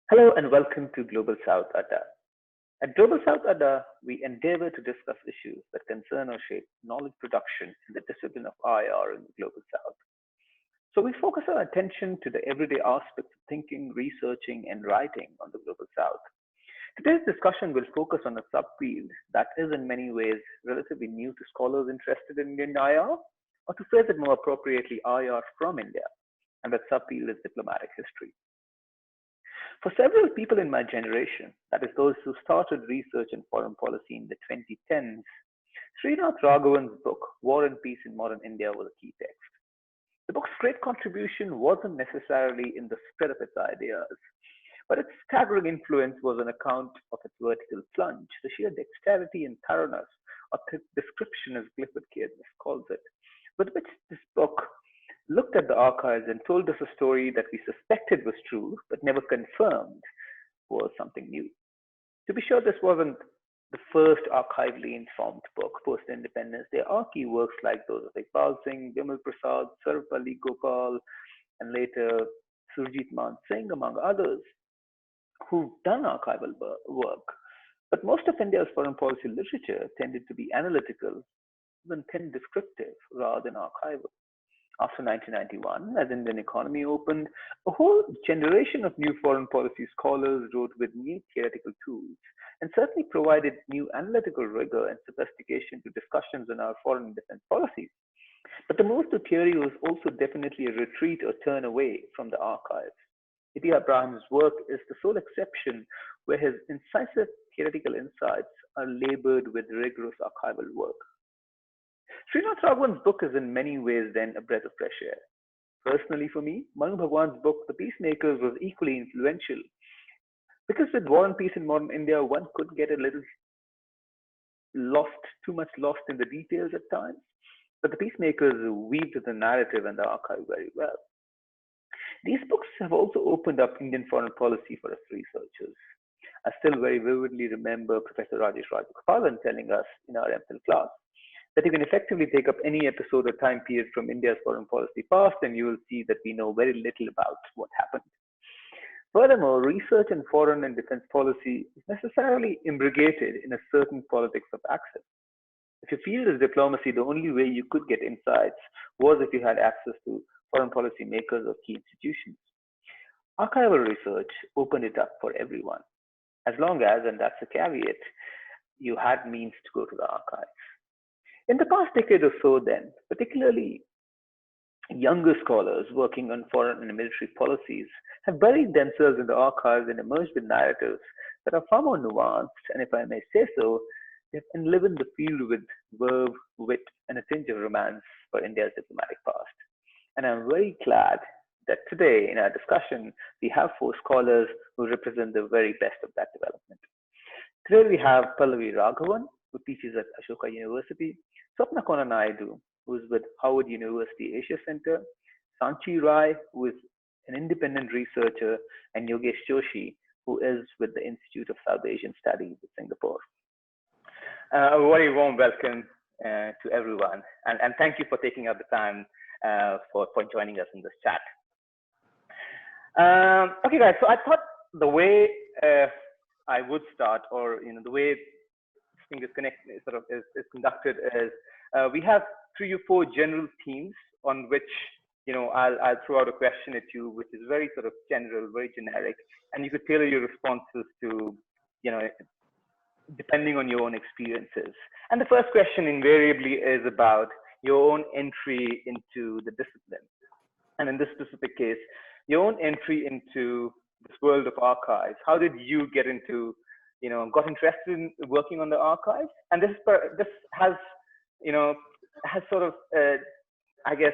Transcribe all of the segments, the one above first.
Hello and welcome to Global South Adda. At Global South Adda, we endeavor to discuss issues that concern or shape knowledge production in the discipline of IR in the Global South. So we focus our attention to the everyday aspects of thinking, researching, and writing on the Global South. Today's discussion will focus on a subfield that is in many ways relatively new to scholars interested in Indian IR, or to phrase it more appropriately, IR from India, and that subfield is diplomatic history. For several people in my generation, that is those who started research in foreign policy in the 2010s, Srinath Raghavan's book, War and Peace in Modern India, was a key text. The book's great contribution wasn't necessarily in the spread of its ideas, but its staggering influence was an account of its vertical plunge, the sheer dexterity and thoroughness, or description as Clifford Cadmus calls it, with which this book looked at the archives and told us a story that we suspected was true, but never confirmed was something new. To be sure, this wasn't the first archivally informed book post-independence. There are key works like those of Iqbal Singh, Bimal Prasad, Sarvapalli Gopal, and later Surjit Man Singh, among others, who've done archival work. But most of India's foreign policy literature tended to be analytical, even thin descriptive, rather than archival. After 1991, as Indian economy opened, a whole generation of new foreign policy scholars wrote with new theoretical tools and certainly provided new analytical rigor and sophistication to discussions on our foreign and defense policies. But the move to theory was also definitely a retreat or turn away from the archives. E.T. Abraham's work is the sole exception where his incisive theoretical insights are labored with rigorous archival work. Srinath Raghavan's book is in many ways then a breath of fresh air. Personally for me, Manu Bhagwan's book, The Peacemakers, was equally influential because with War and Peace in Modern India, one could get a little lost, too much lost in the details at times, but The Peacemakers weaved the narrative and the archive very well. These books have also opened up Indian foreign policy for us researchers. I still very vividly remember Professor Rajesh Rajagopal telling us in our MPhil class that you can effectively take up any episode or time period from India's foreign policy past, and you will see that we know very little about what happened. Furthermore, research in foreign and defense policy is necessarily imbricated in a certain politics of access. If your field is diplomacy, the only way you could get insights was if you had access to foreign policy makers or key institutions. Archival research opened it up for everyone, as long as, and that's a caveat, you had means to go to the archives. In the past decade or so then, particularly younger scholars working on foreign and military policies have buried themselves in the archives and emerged with narratives that are far more nuanced, and if I may say so, they've enlivened the field with verve, wit, and a tinge of romance for India's diplomatic past. And I'm very glad that today in our discussion, we have four scholars who represent the very best of that development. Today we have Pallavi Raghavan, who teaches at Ashoka University, Swapna Kona Nayadu, who is with Howard University Asia Center, Sanchi, who is an independent researcher, and Yogesh Joshi, who is with the Institute of South Asian Studies in Singapore. A very warm welcome to everyone, and thank you for taking out the time for joining us in this chat. Okay, guys. So I thought the way I would start, or the way this thing is conducted, is we have 3 or 4 general themes on which I'll throw out a question at you, which is very sort of general, very generic, and you could tailor your responses to depending on your own experiences. And the first question invariably is about your own entry into the discipline. And in this specific case, your own entry into this world of archives. How did you get into, got interested in working on the archives? And this has, has sort of, I guess,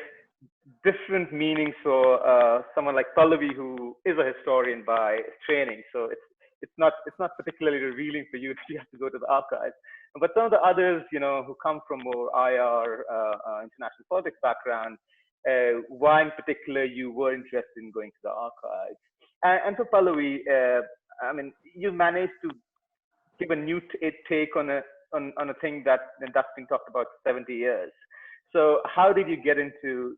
different meanings for someone like Pallavi, who is a historian by training. So it's not particularly revealing for you if you have to go to the archives. But some of the others, who come from more IR, international politics background, why in particular you were interested in going to the archives. And for Pallavi, I mean, you managed to give a new take on a thing that's been talked about for 70 years. So how did you get into,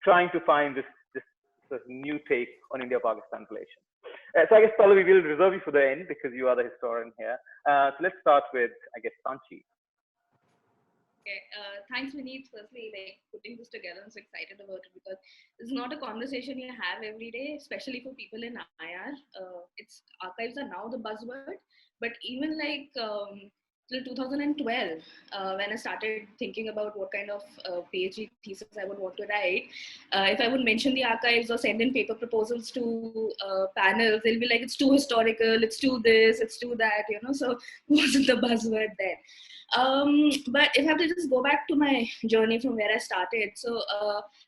trying to find this sort of new take on India-Pakistan relations. So I guess, Pallavi, we'll reserve you for the end because you are the historian here. So let's start with, I guess, Sanchi. Okay, thanks, Vineet. Firstly, like putting this together, I'm so excited about it because it's not a conversation you have every day, especially for people in IR. It's archives are now the buzzword, but even like till 2012, when I started thinking about what kind of PhD thesis I would want to write, if I would mention the archives or send in paper proposals to panels, they'll be like, it's too historical, it's too this, it's too that, you know. So wasn't the buzzword there. But if I have to just go back to my journey from where I started, so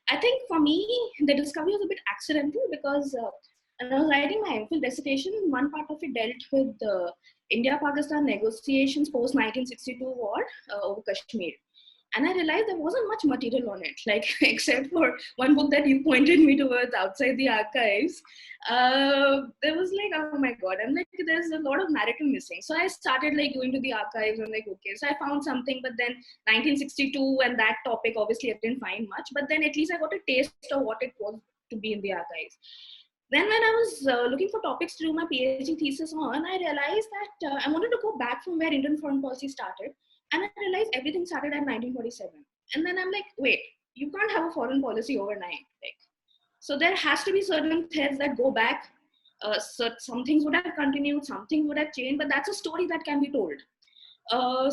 I think for me the discovery was a bit accidental because when I was writing my MPhil dissertation, one part of it dealt with India-Pakistan negotiations post 1962 war over Kashmir. And I realized there wasn't much material on it, like except for one book that you pointed me towards, Outside the Archives. There was like, oh my God, I'm like, there's a lot of narrative missing. So I started like going to the archives and like, okay, so I found something, but then 1962 and that topic, obviously I didn't find much, but then at least I got a taste of what it was to be in the archives. Then when I was looking for topics to do my PhD thesis on, I realized that I wanted to go back from where Indian foreign policy started. And I realized everything started at 1947. And then I'm like, wait, you can't have a foreign policy overnight. Like, so there has to be certain threads that go back. So some things would have continued, some things would have changed, but that's a story that can be told.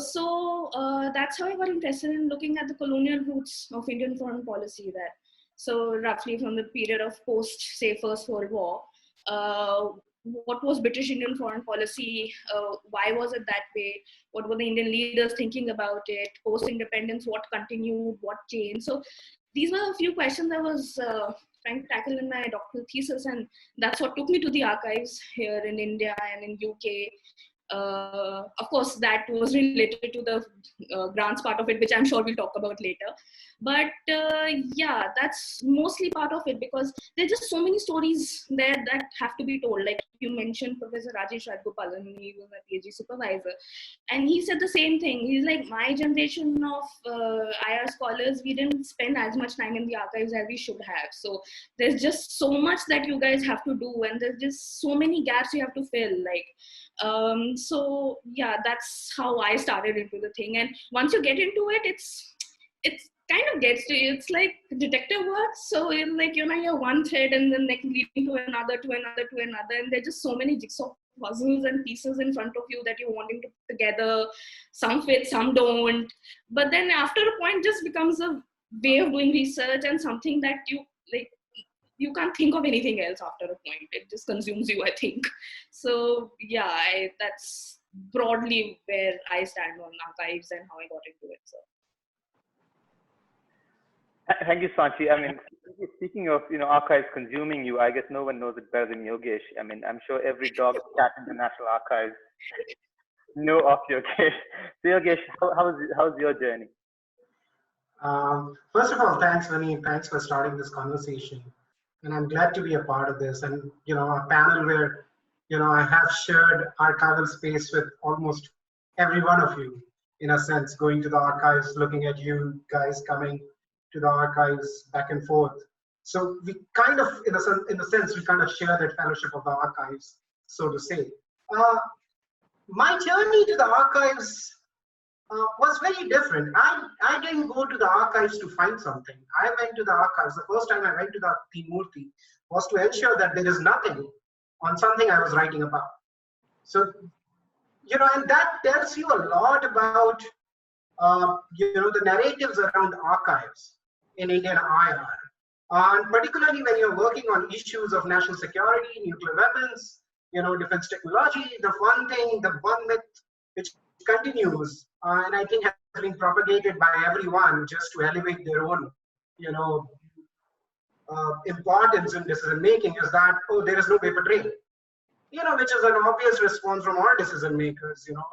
So that's how I got interested in looking at the colonial roots of Indian foreign policy there. So roughly from the period of post, say, First World War, what was British Indian foreign policy? Why was it that way? What were the Indian leaders thinking about it? Post-independence, what continued? What changed? So these were a few questions I was trying to tackle in my doctoral thesis, and that's what took me to the archives here in India and in UK. Of course, that was related to the grants part of it, which I'm sure we'll talk about later. But yeah, that's mostly part of it because there's just so many stories there that have to be told. Like you mentioned, Professor Rajesh Raghavan, he was my PhD supervisor, and he said the same thing. He's like, my generation of IR scholars, we didn't spend as much time in the archives as we should have. So there's just so much that you guys have to do, and there's just so many gaps you have to fill. Like, so yeah, that's how I started into the thing. And once you get into it, it's kind of gets to you. It's like detective work. So it's like, you know, you're one thread and then like leading to another, to another, to another. And there's just so many jigsaw puzzles and pieces in front of you that you're wanting to put together. Some fit, some don't. But then after a point, just becomes a way of doing research and something that you like, you can't think of anything else after a point. It just consumes you, I think. So yeah, that's broadly where I stand on archives and how I got into it. So. Thank you, Sanchi. I mean, speaking of, you know, archives consuming you, I guess no one knows it better than Yogesh. I mean, I'm sure every dog cat in the National Archives know of Yogesh. So Yogesh, how's your journey? First of all, thanks, Vinny. Thanks for starting this conversation. And I'm glad to be a part of this. And, you know, a panel where, you know, I have shared archival space with almost every one of you, in a sense, going to the archives, looking at you guys coming to the archives back and forth. So we kind of, in a sense, we kind of share that fellowship of the archives, so to say. My journey to the archives was very different. I didn't go to the archives to find something. I went to the archives. The first time I went to the Timurti was to ensure that there is nothing on something I was writing about. So, you know, and that tells you a lot about, you know, the narratives around archives in Indian IR. And particularly when you're working on issues of national security, nuclear weapons, you know, defense technology, the one myth which continues, and I think has been propagated by everyone just to elevate their own, you know, importance in decision making, is that, oh, there is no paper trail, you know, which is an obvious response from all decision makers, you know.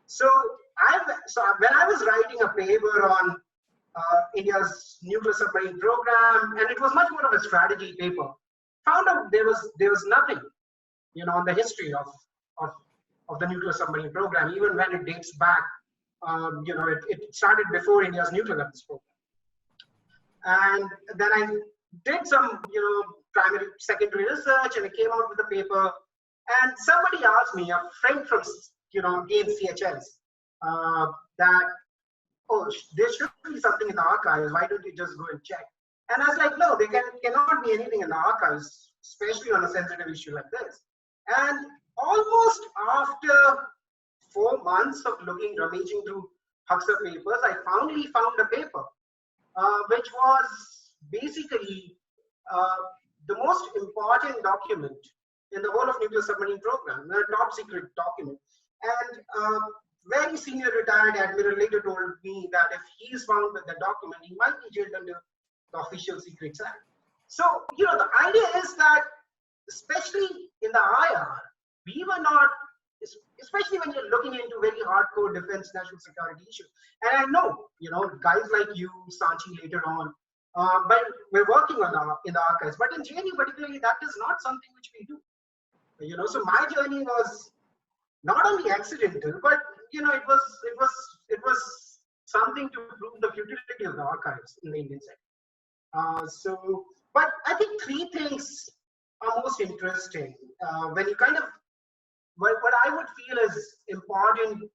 So when I was writing a paper on India's nuclear submarine program, and it was much more of a strategy paper, found out there was nothing, you know, on the history of the nuclear submarine program, even when it dates back. You know, it started before India's nuclear weapons program. And then I did some, you know, primary, secondary research, and I came out with a paper. And somebody asked me, a friend from, again, CHS, that, oh, there should be something in the archives. Why don't you just go and check? And I was like, no, there cannot be anything in the archives, especially on a sensitive issue like this. And almost after 4 months of rummaging through Huxley papers, I finally found a paper, which was basically the most important document in the whole of nuclear submarine program, a top secret document. And very senior retired admiral later told me that if he's found with the document, he might be jailed under the Official Secrets Act. So, the idea is that, especially in the IR, we were not, especially when you're looking into very hardcore defense national security issues. And I know, guys like you, Sanchi later on, but we're working on in the archives. But in JNU particularly, that is not something which we do. So my journey was not only accidental, but it was something to prove the futility of the archives in the Indian sector. But I think 3 things are most interesting when you kind of, what I would feel is important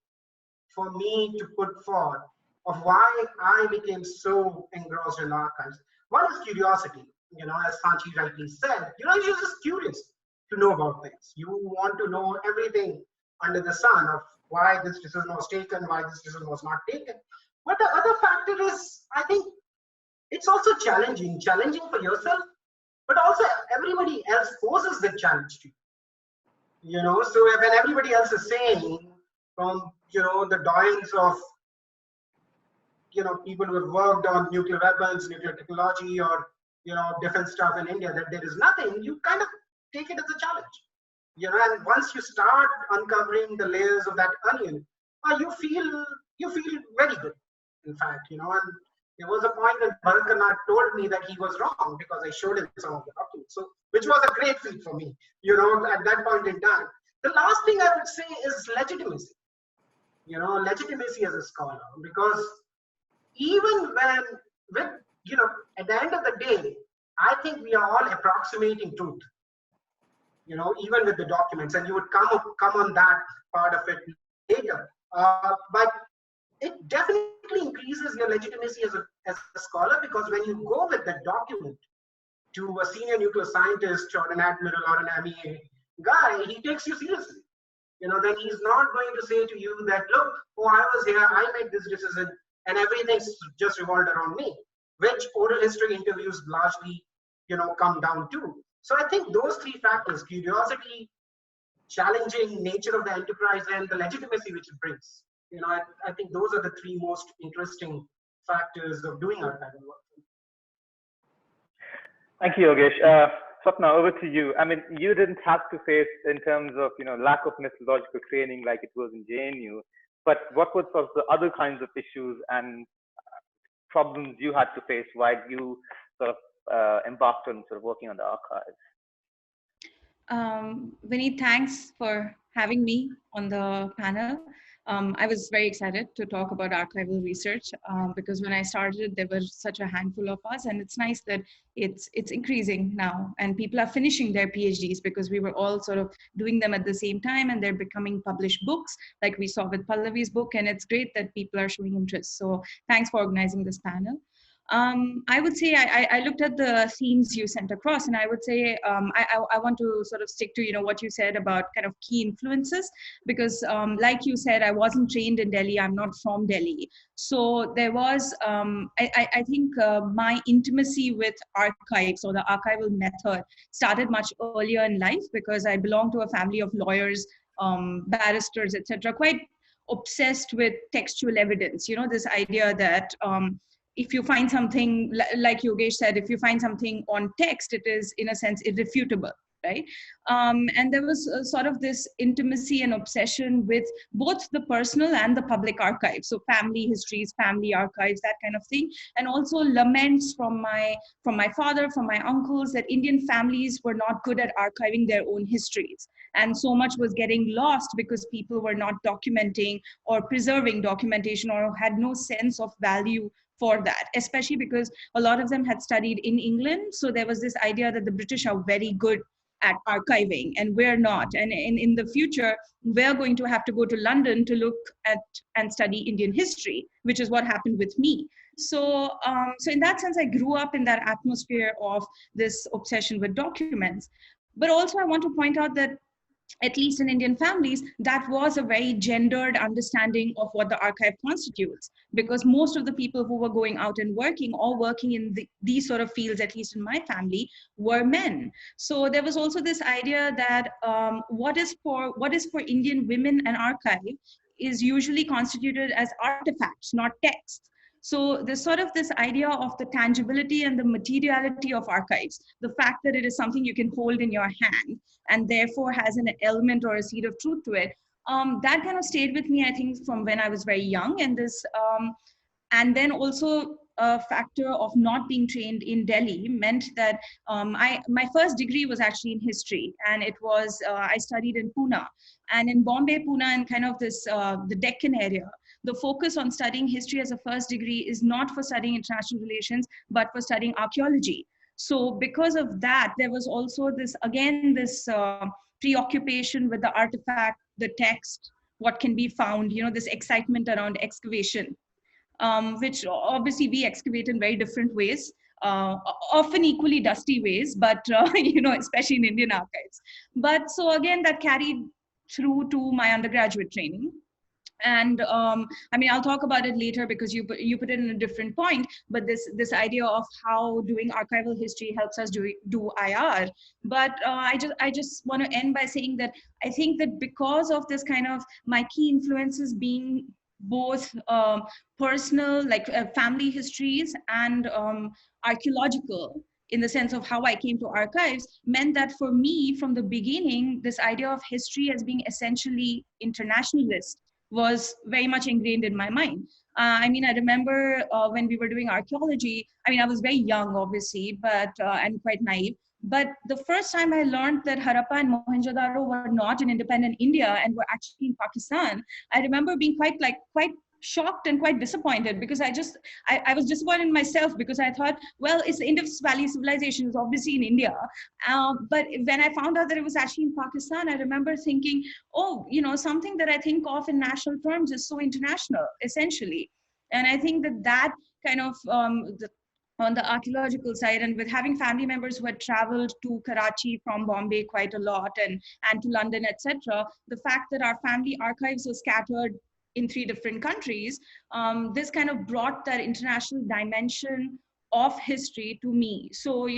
for me to put forth of why I became so engrossed in archives. One is curiosity, as Sanchi rightly said, you're just curious to know about things. You want to know everything under the sun of why this decision was taken, why this decision was not taken. But the other factor is, I think, it's also challenging for yourself, but also everybody else poses the challenge to you. So when everybody else is saying, from the doyens of people who have worked on nuclear weapons, nuclear technology, or defense stuff in India, that there is nothing, you kind of take it as a challenge. And once you start uncovering the layers of that onion, you feel very good, in fact, and there was a point when Bharat told me that he was wrong because I showed him some of the documents, so which was a great feat for me, at that point in time. The last thing I would say is legitimacy. Legitimacy as a scholar, because even at the end of the day, I think we are all approximating truth. Even with the documents, and you would come on that part of it later. But it definitely increases your legitimacy as a scholar, because when you go with the document to a senior nuclear scientist or an admiral or an MEA guy, he takes you seriously. Then he's not going to say to you that, look, oh, I was here, I made this decision, and everything's just revolved around me, which oral history interviews largely, come down to. So I think those 3 factors, curiosity, challenging nature of the enterprise, and the legitimacy which it brings, I think those are the 3 most interesting factors of doing archival work. Thank you, Yogesh. Swapna, over to you. I mean, you didn't have to face in terms of lack of methodological training like it was in JNU, but what were sort of the other kinds of issues and problems you had to face while you sort of embarked on sort of working on the archives? Vinny, thanks for having me on the panel. I was very excited to talk about archival research because when I started, there were such a handful of us, and it's nice that it's increasing now, and people are finishing their PhDs because we were all sort of doing them at the same time, and they're becoming published books, like we saw with Pallavi's book, and it's great that people are showing interest. So thanks for organizing this panel. I would say I looked at the themes you sent across, and I would say I want to sort of stick to what you said about kind of key influences, because like you said, I wasn't trained in Delhi. I'm not from Delhi, so there was I think my intimacy with archives or the archival method started much earlier in life, because I belong to a family of lawyers, barristers, etc., quite obsessed with textual evidence. This idea that if you find something, like Yogesh said, if you find something on text, it is in a sense irrefutable, right? And there was sort of this intimacy and obsession with both the personal and the public archives. So family histories, family archives, that kind of thing. And also laments from my father, from my uncles, that Indian families were not good at archiving their own histories. And so much was getting lost because people were not documenting or preserving documentation, or had no sense of value for that, especially because a lot of them had studied in England. So there was this idea that the British are very good at archiving and we're not. And in the future, we're going to have to go to London to look at and study Indian history, which is what happened with me. So, so in that sense, I grew up in that atmosphere of this obsession with documents. But also I want to point out that at least in Indian families, that was a very gendered understanding of what the archive constitutes, because most of the people who were going out and working or working in these sort of fields, at least in my family, were men. So there was also this idea that what is for Indian women an archive is usually constituted as artifacts, not texts. So there's sort of this idea of the tangibility and the materiality of archives, the fact that it is something you can hold in your hand and therefore has an element or a seed of truth to it. That kind of stayed with me, I think, from when I was very young. And this, and then also a factor of not being trained in Delhi meant that my first degree was actually in history, and it was I studied in Pune, and in Bombay, Pune, and kind of this the Deccan area. The focus on studying history as a first degree is not for studying international relations, but for studying archaeology. So because of that, there was also this, again, this preoccupation with the artifact, the text, what can be found, this excitement around excavation, which obviously we excavate in very different ways, often equally dusty ways, but, especially in Indian archives. But so again, that carried through to my undergraduate training. And I'll talk about it later because you put it in a different point, but this idea of how doing archival history helps us do IR. But I just want to end by saying that I think that because of this kind of my key influences being both personal, like family histories, and archaeological, in the sense of how I came to archives, meant that for me, from the beginning, this idea of history as being essentially internationalist was very much ingrained in my mind. I remember when we were doing archaeology, I was very young, obviously, but and quite naive. But the first time I learned that Harappa and Mohenjo-daro were not in independent India and were actually in Pakistan, I remember being quite shocked and quite disappointed, because I was disappointed in myself, because I thought, well, it's the Indus Valley civilization is obviously in India. But when I found out that it was actually in Pakistan, I remember thinking, oh, something that I think of in national terms is so international, essentially. And I think that kind of, on the archaeological side, and with having family members who had traveled to Karachi from Bombay quite a lot, and to London, etc., the fact that our family archives were scattered in 3 different countries, this kind of brought that international dimension of history to me. So,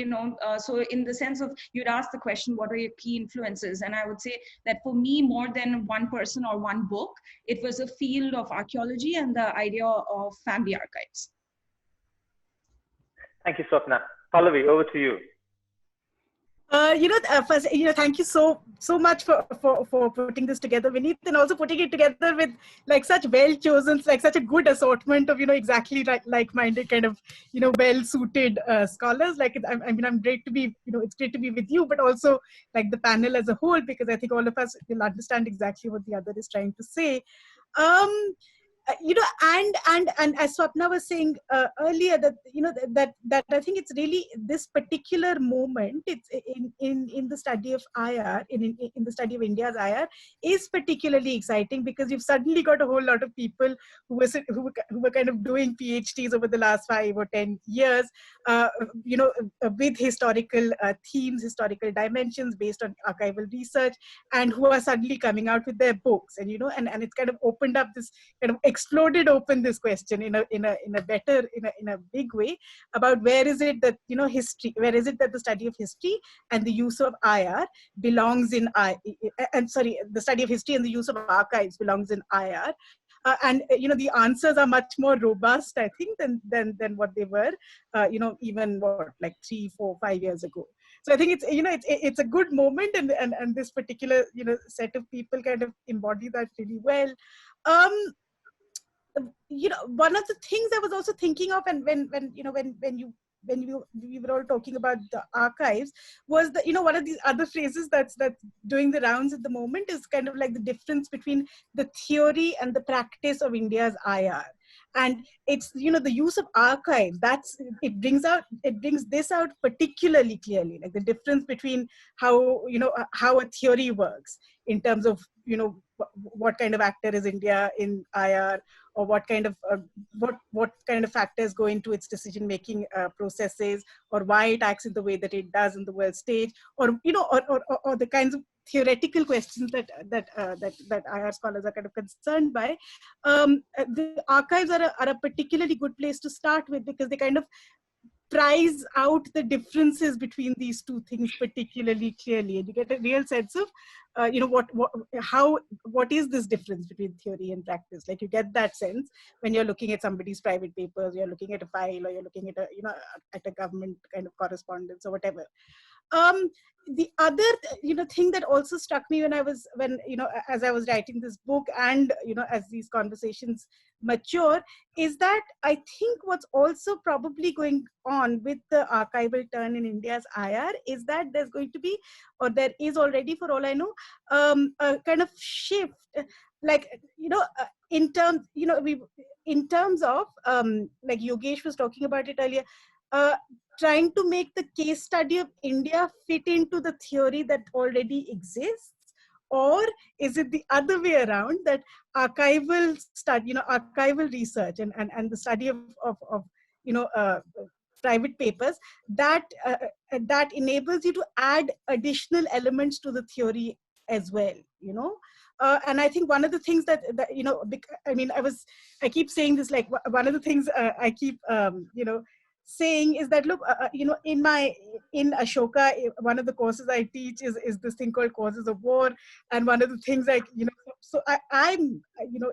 so in the sense of, you'd ask the question, what are your key influences? And I would say that for me, more than one person or one book, it was a field of archaeology and the idea of family archives. Thank you, Swapna. Pallavi, over to you. First, thank you so much for putting this together, Vineet, and also putting it together with such well chosen, such a good assortment of exactly like-minded kind of well-suited scholars. I'm great to be it's great to be with you, but also the panel as a whole, because I think all of us will understand exactly what the other is trying to say. And as Swapna was saying earlier, that that I think it's really this particular moment. It's in the study of IR, in the study of India's IR, is particularly exciting, because you've suddenly got a whole lot of people who were kind of doing PhDs over the last 5 or 10 years, with historical themes, historical dimensions based on archival research, and who are suddenly coming out with their books, and and it's kind of opened up this kind of exploded open this question in a big way about where is it that history, where is it that the study of history and the use of IR belongs in the study of history and the use of archives belongs in IR. And the answers are much more robust, I think, than what they were even 3, 4, 5 years ago. So I think it's a good moment, and this particular set of people kind of embody that really well. One of the things I was also thinking of, and when we were all talking about the archives, was that one of these other phrases that's doing the rounds at the moment is kind of like the difference between the theory and the practice of India's IR. And it's, the use of archives, it brings this out particularly clearly, like the difference between how a theory works in terms of, what kind of actor is India in IR, or what kind of factors go into its decision making processes, or why it acts in the way that it does in the world stage, or or the kinds of theoretical questions that IR scholars are kind of concerned by. The archives are a particularly good place to start with, because they kind of prize out the differences between these two things particularly clearly, and you get a real sense of what is this difference between theory and practice. Like, you get that sense when you're looking at somebody's private papers, you're looking at a file, or you're looking at a government kind of correspondence or whatever. The other thing that also struck me as I was writing this book, and as these conversations mature, is that I think what's also probably going on with the archival turn in India's IR is that there's going to be, or there is already, for all I know, a kind of shift, like in terms of like Yogesh was talking about it earlier, trying to make the case study of India fit into the theory that already exists? Or is it the other way around, that archival study, archival research and the study of private papers that enables you to add additional elements to the theory as well, and I think one of the things that I keep saying this, like one of the things I keep saying is that, look, in Ashoka, one of the courses I teach is this thing called Causes of War, and one of the things I'm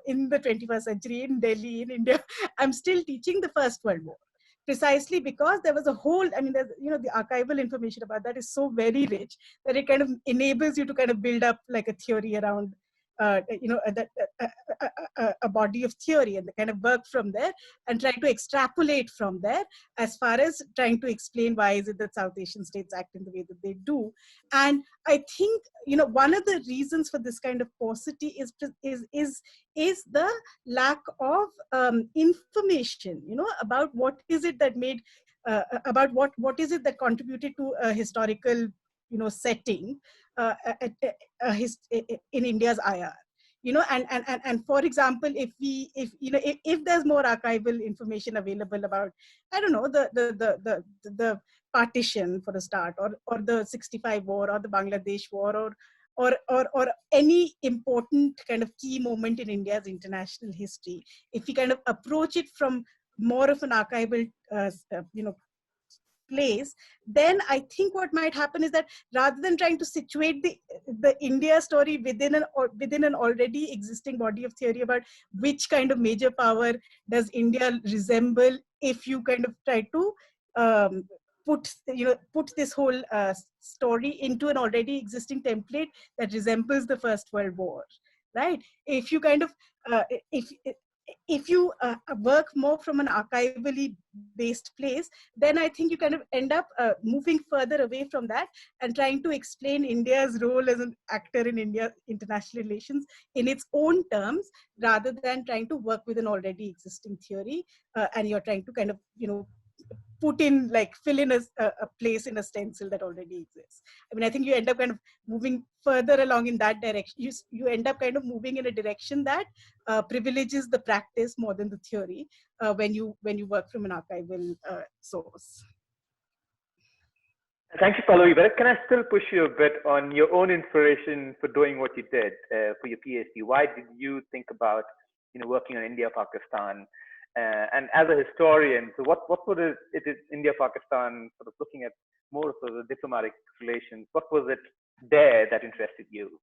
in the 21st century in Delhi, in India, I'm still teaching the First World War, precisely because there was a whole, there's, the archival information about that is so very rich that it kind of enables you to kind of build up like a theory around a body of theory, and kind of work from there and try to extrapolate from there as far as trying to explain why is it that South Asian states act in the way that they do. And I think one of the reasons for this kind of paucity is the lack of information about what is it that made about what is it that contributed to a historical setting in India's IR. And for example, if there's more archival information available about, I don't know, the partition for a start, or the 65 war, or the Bangladesh war, or any important kind of key moment in India's international history, if we kind of approach it from more of an archival place, then I think what might happen is that rather than trying to situate the India story within an already existing body of theory about which kind of major power does India resemble, if you kind of try to put this whole story into an already existing template that resembles the First World War, right? If you kind of if you work more from an archivally based place, then I think you kind of end up moving further away from that and trying to explain India's role as an actor in India's international relations in its own terms, rather than trying to work with an already existing theory, and you're trying to kind of fill in a place in a stencil that already exists. I think you end up kind of moving further along in that direction. You end up kind of moving in a direction that privileges the practice more than the theory when you work from an archival source. Thank you, Pallavi. But can I still push you a bit on your own inspiration for doing what you did for your PhD? Why did you think about working on India, Pakistan? And as a historian, so what would it is India, Pakistan, sort of looking at more of the diplomatic relations? What was it there that interested you?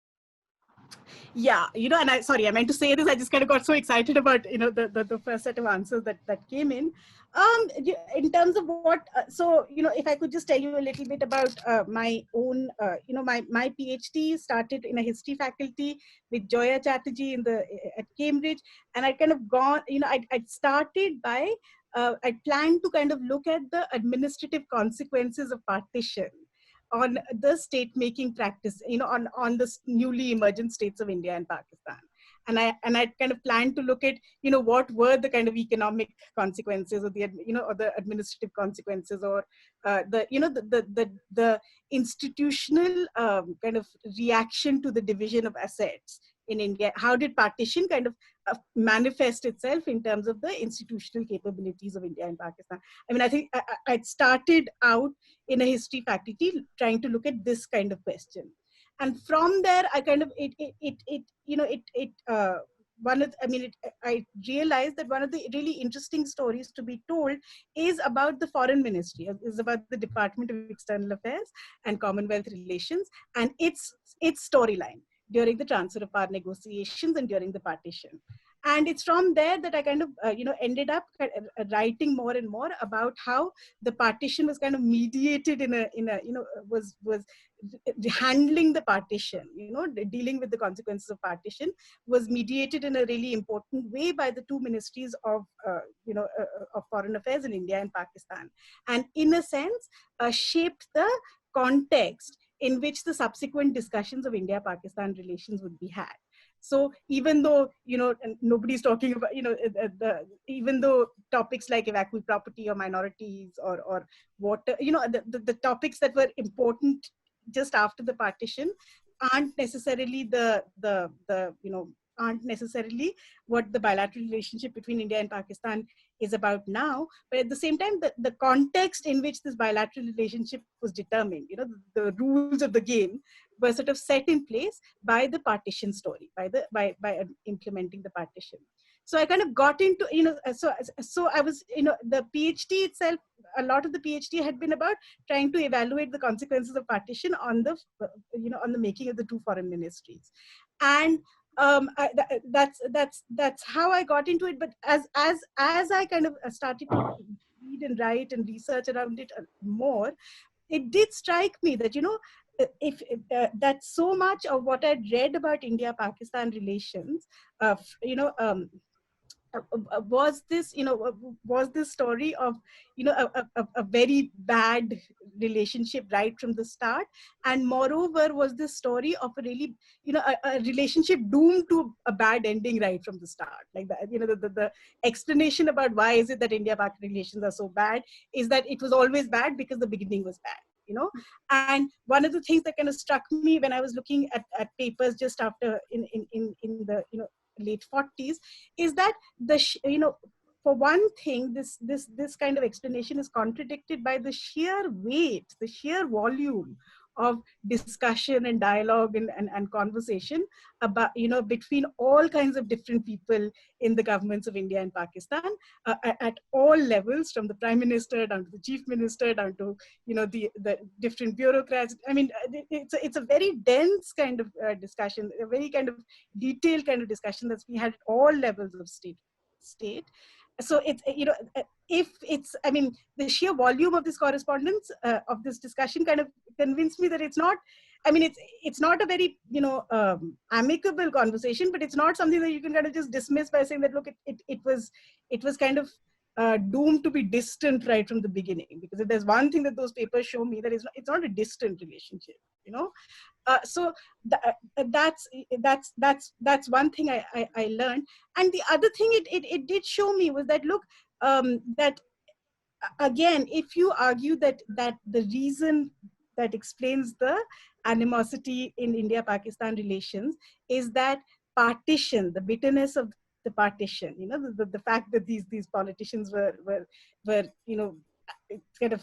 Yeah, and I meant to say this. I just kind of got so excited about the first set of answers that came in. In terms of what, if I could just tell you a little bit about my own, my PhD started in a history faculty with Joya Chatterjee at Cambridge, and I kind of gone, I'd started by I planned to kind of look at the administrative consequences of partition on the state making practice, on the newly emergent states of India and Pakistan. I kind of planned to look at, what were the kind of economic consequences, or or the administrative consequences, or the institutional kind of reaction to the division of assets in India. How did partition kind of manifest itself in terms of the institutional capabilities of India and Pakistan? I mean, I think I started out in a history faculty trying to look at this kind of question, and from there I kind of I realized that one of the really interesting stories to be told is about the foreign ministry, is about the Department of External Affairs and Commonwealth Relations, and its storyline during the transfer of power negotiations and during the partition. And it's from there that I kind of ended up writing more and more about how the partition was kind of mediated was handling the partition, dealing with the consequences of partition was mediated in a really important way by the two ministries of of foreign affairs in India and Pakistan, and in a sense shaped the context in which the subsequent discussions of India-Pakistan relations would be had. So even though, nobody's talking about, even though topics like evacuee property or minorities or water, the topics that were important just after the partition aren't necessarily aren't necessarily what the bilateral relationship between India and Pakistan is about now. But at the same time, the context in which this bilateral relationship was determined, the rules of the game were sort of set in place by the partition story, by implementing the partition. So I kind of got into, so I was, the PhD itself, a lot of the PhD had been about trying to evaluate the consequences of partition on the, on the making of the two foreign ministries. And that's how I got into it. But as I kind of started to read and write and research around it more, it did strike me that, if that so much of what I'd read about India-Pakistan relations, was this story of a very bad relationship right from the start, and moreover was this story of a really a relationship doomed to a bad ending right from the start. Like that, the explanation about why is it that India-Pak relations are so bad is that it was always bad because the beginning was bad. And one of the things that kind of struck me when I was looking at papers just after in the late 40s is that for one thing, this kind of explanation is contradicted by the sheer weight, the sheer volume of discussion and dialogue and conversation about, between all kinds of different people in the governments of India and Pakistan at all levels, from the Prime Minister down to the Chief Minister, down to, the different bureaucrats. I mean, it's a very dense kind of discussion, a very kind of detailed kind of discussion that's being had at all levels of state. So it's, if it's, I mean, the sheer volume of this correspondence, of this discussion kind of convinced me that it's not, I mean, it's not a very, amicable conversation, but it's not something that you can kind of just dismiss by saying that, look, it was kind of doomed to be distant right from the beginning. Because if there's one thing that those papers show me, that it's not a distant relationship, so that's one thing I learned. And the other thing it did show me was that, look, that again, if you argue that the reason that explains the animosity in India-Pakistan relations is that partition, the bitterness of the partition, the fact that these politicians were kind of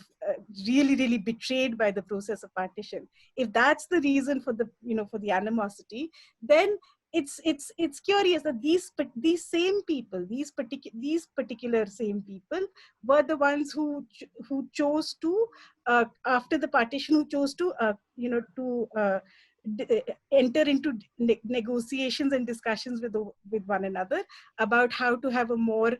really, really betrayed by the process of partition. If that's the reason for the, for the animosity, then it's curious that these same people, these particular same people were the ones who chose to, after the partition, who chose to, enter into negotiations and discussions with one another about how to have a more,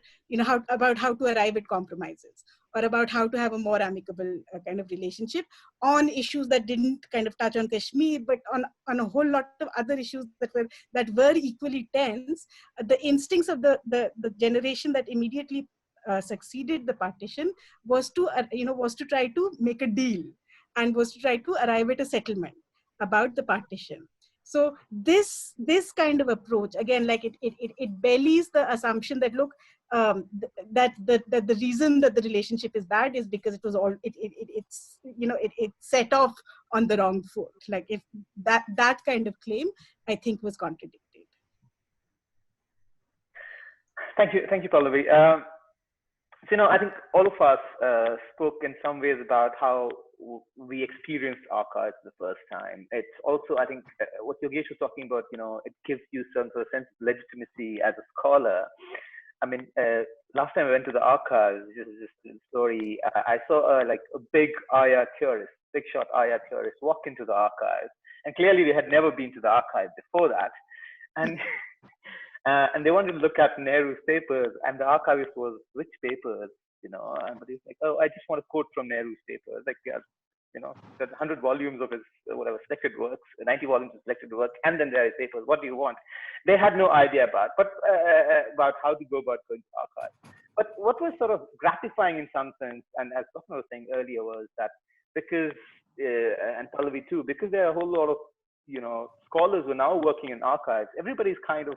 about how to arrive at compromises, or about how to have a more amicable kind of relationship on issues that didn't kind of touch on Kashmir, but on a whole lot of other issues that were equally tense. The instincts of the generation that immediately succeeded the partition was to try to make a deal, and was to try to arrive at a settlement about the partition. So this kind of approach, again, like it belies the assumption that, look, that the reason that the relationship is bad is because it was all it's it set off on the wrong foot. Like, if that kind of claim, I think, was contradicted. Thank you, Pallavi. So, I think all of us spoke in some ways about how we experienced archives the first time. It's also, I think, what Yogesh was talking about, it gives you some sort of sense of legitimacy as a scholar. I mean, last time I went to the archives, just a story, I saw a big IR tourist, big shot IR tourist walk into the archives. And clearly they had never been to the archive before that. And and they wanted to look at Nehru's papers, and the archivist was, which papers, and he's like, oh, I just want to quote from Nehru's papers. Like, there's 100 volumes of his, whatever, selected works, 90 volumes of selected work, and then there are his papers. What do you want? They had no idea about how to go about going to archives. But what was sort of gratifying in some sense, and as Swapna was saying earlier, was that because, and Pallavi too, because there are a whole lot of, scholars who are now working in archives, everybody's kind of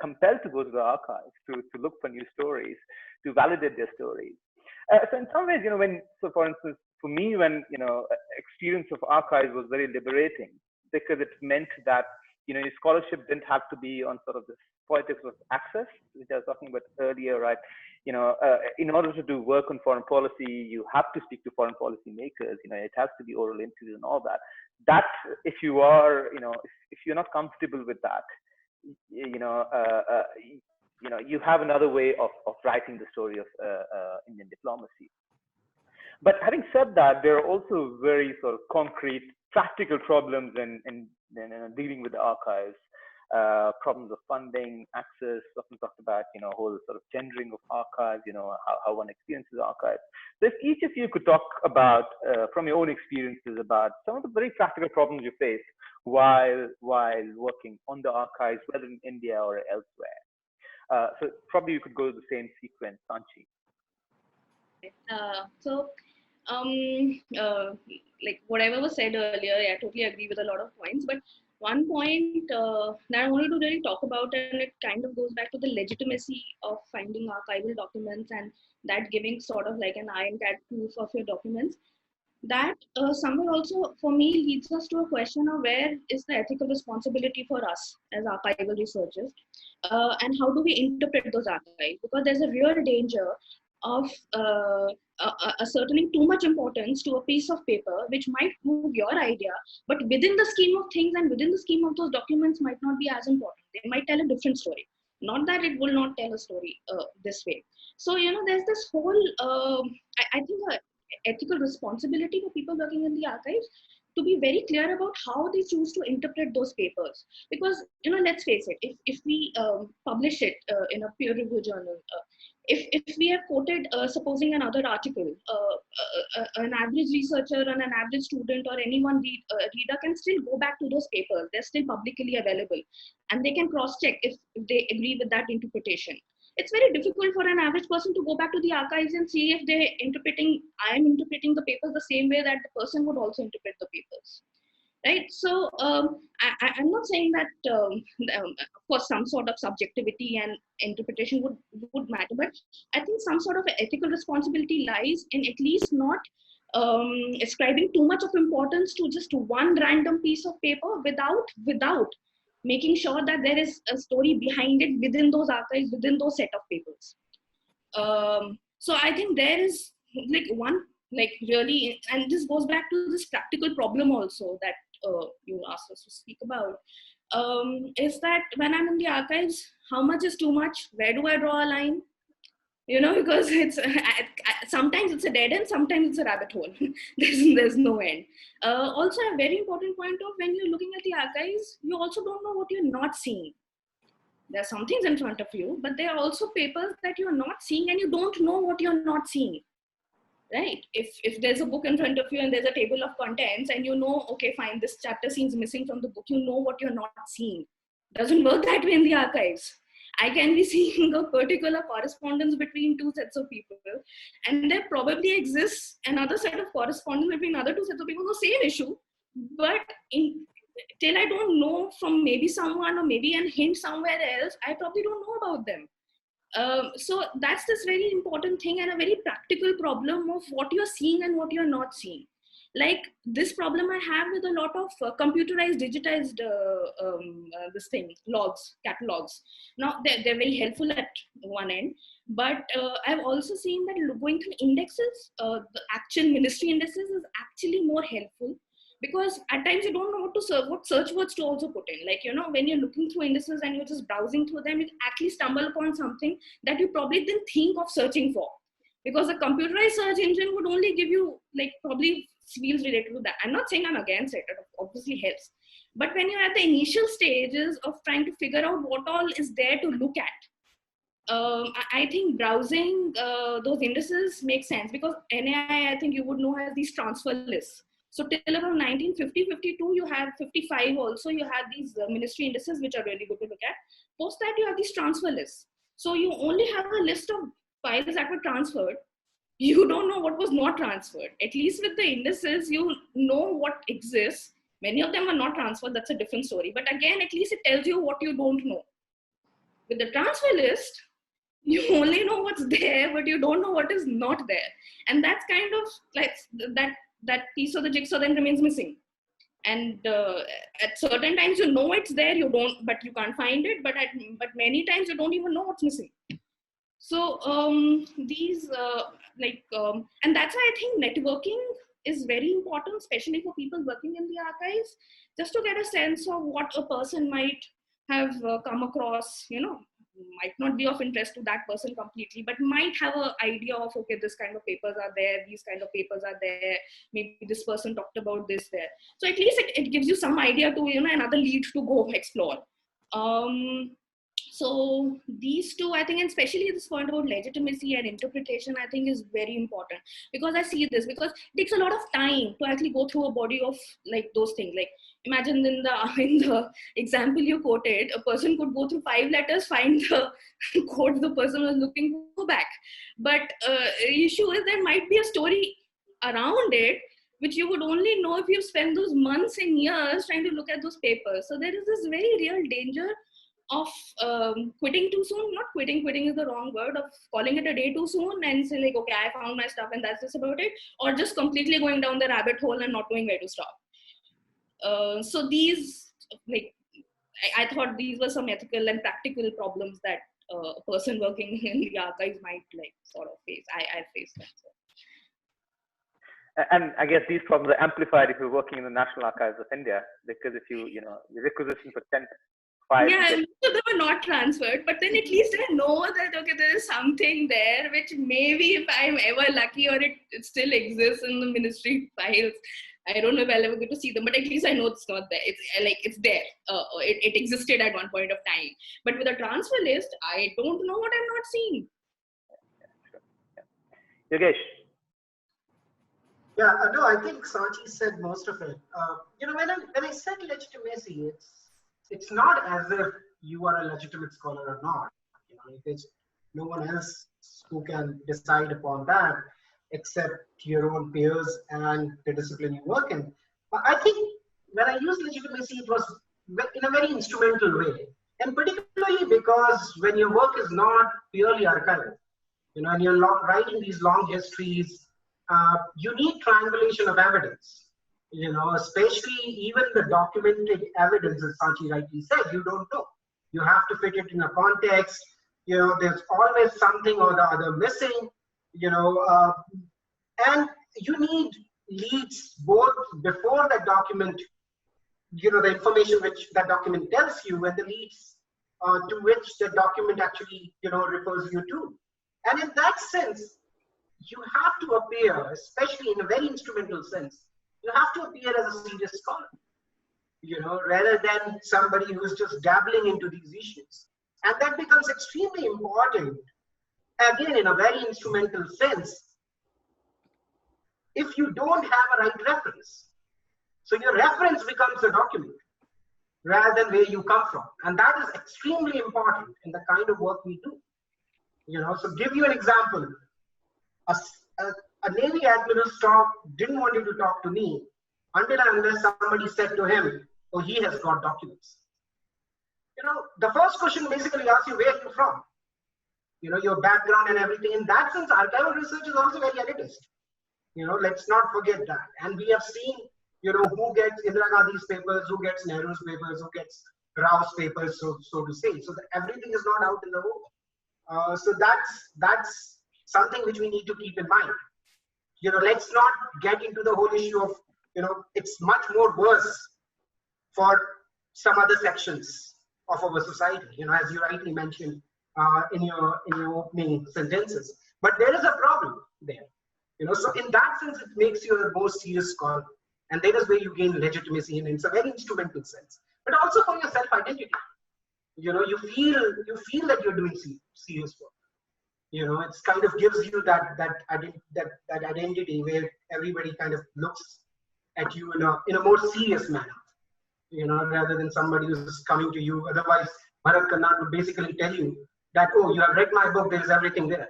compelled to go to the archives to look for new stories, to validate their stories. So in some ways, for instance, for me, when, experience of archives was very liberating, because it meant that, your scholarship didn't have to be on sort of this politics of access, which I was talking about earlier, right? In order to do work on foreign policy, you have to speak to foreign policy makers, it has to be oral interviews and all that. That, if you are, if you're not comfortable with that, you have another way of writing the story of Indian diplomacy. But having said that, there are also very sort of concrete, practical problems in dealing with the archives. Problems of funding, access. Often talked about, whole sort of gendering of archives. How one experiences archives. So if each of you could talk about, from your own experiences, about some of the very practical problems you face while working on the archives, whether in India or elsewhere. So probably you could go to the same sequence, Sanchi. Like whatever was said earlier, I totally agree with a lot of points. But one point that I wanted to really talk about, and it kind of goes back to the legitimacy of finding archival documents and that giving sort of like an iron cat proof of your documents. That somewhere also for me leads us to a question of where is the ethical responsibility for us as archival researchers, and how do we interpret those archives? Because there's a real danger of ascertaining too much importance to a piece of paper which might prove your idea, but within the scheme of things and within the scheme of those documents might not be as important. They might tell a different story. Not that it will not tell a story this way. So, there's this whole, I think, ethical responsibility for people working in the archives to be very clear about how they choose to interpret those papers. Because, let's face it, if we publish it in a peer review journal, if we have quoted, supposing another article, an average researcher and an average student or anyone reader can still go back to those papers. They're still publicly available and they can cross-check if they agree with that interpretation. It's very difficult for an average person to go back to the archives and see if I am interpreting the papers the same way that the person would also interpret the papers. Right. So I'm not saying that, of course, some sort of subjectivity and interpretation would matter, but I think some sort of ethical responsibility lies in at least not ascribing too much of importance to just one random piece of paper without making sure that there is a story behind it within those archives, within those set of papers. So I think there is really, and this goes back to this practical problem also that you asked us to speak about, is that when I'm in the archives, how much is too much? Where do I draw a line? Because it's sometimes it's a dead end, sometimes it's a rabbit hole. there's no end. Also, a very important point of when you're looking at the archives, you also don't know what you're not seeing. There are some things in front of you, but there are also papers that you're not seeing and you don't know what you're not seeing. Right? If there's a book in front of you and there's a table of contents and okay, fine, this chapter seems missing from the book, you know what you're not seeing. Doesn't work that way in the archives. I can be seeing a particular correspondence between two sets of people, and there probably exists another set of correspondence between other two sets of people on the same issue, but till I don't know from maybe someone or maybe a hint somewhere else, I probably don't know about them. So that's this very important thing and a very practical problem of what you're seeing and what you're not seeing. Like this problem I have with a lot of computerized, digitized this thing, logs, catalogs. Now they're very helpful at one end, but I've also seen that going through indexes, the actual ministry indexes is actually more helpful, because at times you don't know what to serve, what search words to also put in. Like, when you're looking through indices and you're just browsing through them, you actually stumble upon something that you probably didn't think of searching for, because a computerized search engine would only give you like probably fields related to that. I'm not saying I'm against it, it obviously helps. But when you're at the initial stages of trying to figure out what all is there to look at, I think browsing those indices makes sense, because NAI, I think you would know, has these transfer lists. So till about 1950, 52, you have 55 also, you have these ministry indices, which are really good to look at. Post that, you have these transfer lists. So you only have a list of files that were transferred. You don't know what was not transferred. At least with the indices, you know what exists. Many of them are not transferred, that's a different story. But again, at least it tells you what you don't know. With the transfer list, you only know what's there, but you don't know what is not there. And that's kind of like that piece of the jigsaw then remains missing. And at certain times, you know it's there, you don't, but you can't find it. But many times you don't even know what's missing. So and that's why I think networking is very important, especially for people working in the archives, just to get a sense of what a person might have come across, might not be of interest to that person completely, but might have an idea of, okay, this kind of papers are there, these kind of papers are there, maybe this person talked about this there. So at least it gives you some idea to, another lead to go explore. So these two, I think, and especially this point about legitimacy and interpretation, I think is very important, because I see this, because it takes a lot of time to actually go through a body of like those things. Like imagine in the example you quoted, a person could go through 5 letters, find the quote the person was looking for, go back. But the issue is there might be a story around it, which you would only know if you spend those months and years trying to look at those papers. So there is this very real danger of quitting too soon. Not quitting is the wrong word, of calling it a day too soon and say like, okay, I found my stuff and that's just about it, or just completely going down the rabbit hole and not knowing where to stop. So these, like, I thought these were some ethical and practical problems that a person working in the archives might like sort of face. I faced that. So. And I guess these problems are amplified if you're working in the National Archives of India, because if you requisition for 10 files. Yeah, most of them are not transferred, but then at least I know that, okay, there is something there, which maybe if I'm ever lucky or it still exists in the ministry files, I don't know if I'll ever get to see them, but at least I know it's not there. It's there. It existed at one point of time. But with a transfer list, I don't know what I'm not seeing. Yogesh. Yeah, no, I think Sanchi said most of it. When I said legitimacy, it's not as if you are a legitimate scholar or not. There's no one else who can decide upon that except your own peers and the discipline you work in. But I think when I used legitimacy, it was in a very instrumental way, and particularly because when your work is not purely archival, and you're writing these long histories, you need triangulation of evidence. Especially even the documented evidence, as Sanchi rightly said, you don't know. You have to fit it in a context. There's always something or the other missing. And you need leads both before that document, the information which that document tells you, and the leads to which the document actually, refers you to. And in that sense, you have to appear, especially in a very instrumental sense, you have to appear as a serious scholar, rather than somebody who's just dabbling into these issues. And that becomes extremely important, again, in a very instrumental sense, if you don't have a right reference. So your reference becomes a document, rather than where you come from. And that is extremely important in the kind of work we do. So give you an example. A Navy admiral didn't want you to talk to me until and unless somebody said to him, or he has got documents. The first question basically asks you where you're from, your background and everything. In that sense, archival research is also very elitist. Let's not forget that. And we have seen, who gets Indira Gandhi's papers, who gets Nehru's papers, who gets Rao's papers, so to say. So that everything is not out in the open. So that's something which we need to keep in mind. Let's not get into the whole issue of, it's much more worse for some other sections of our society, as you rightly mentioned in your opening sentences. But there is a problem there, so in that sense, it makes you a more serious scholar. And that is where you gain legitimacy, and it's a very instrumental sense. But also for your self-identity, you feel that you're doing serious work. It's kind of gives you that identity where everybody kind of looks at you in a more serious manner, rather than somebody who's coming to you. Otherwise, Bharat Kannan would basically tell you that, oh, you have read my book, there is everything there,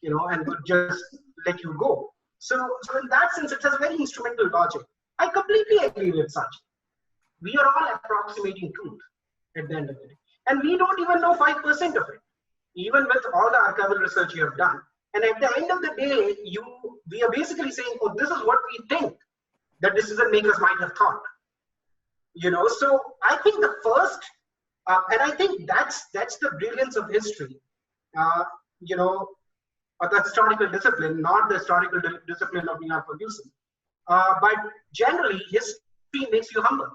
and would just let you go. So in that sense, it has very instrumental logic. I completely agree with Sanchi. We are all approximating truth at the end of the day. And we don't even know 5% of it, even with all the archival research you have done. And at the end of the day, we are basically saying, oh, this is what we think the decision makers might have thought. So I think the first, and I think that's the brilliance of history, or the historical discipline, not the historical discipline of producing. But generally, history makes you humble.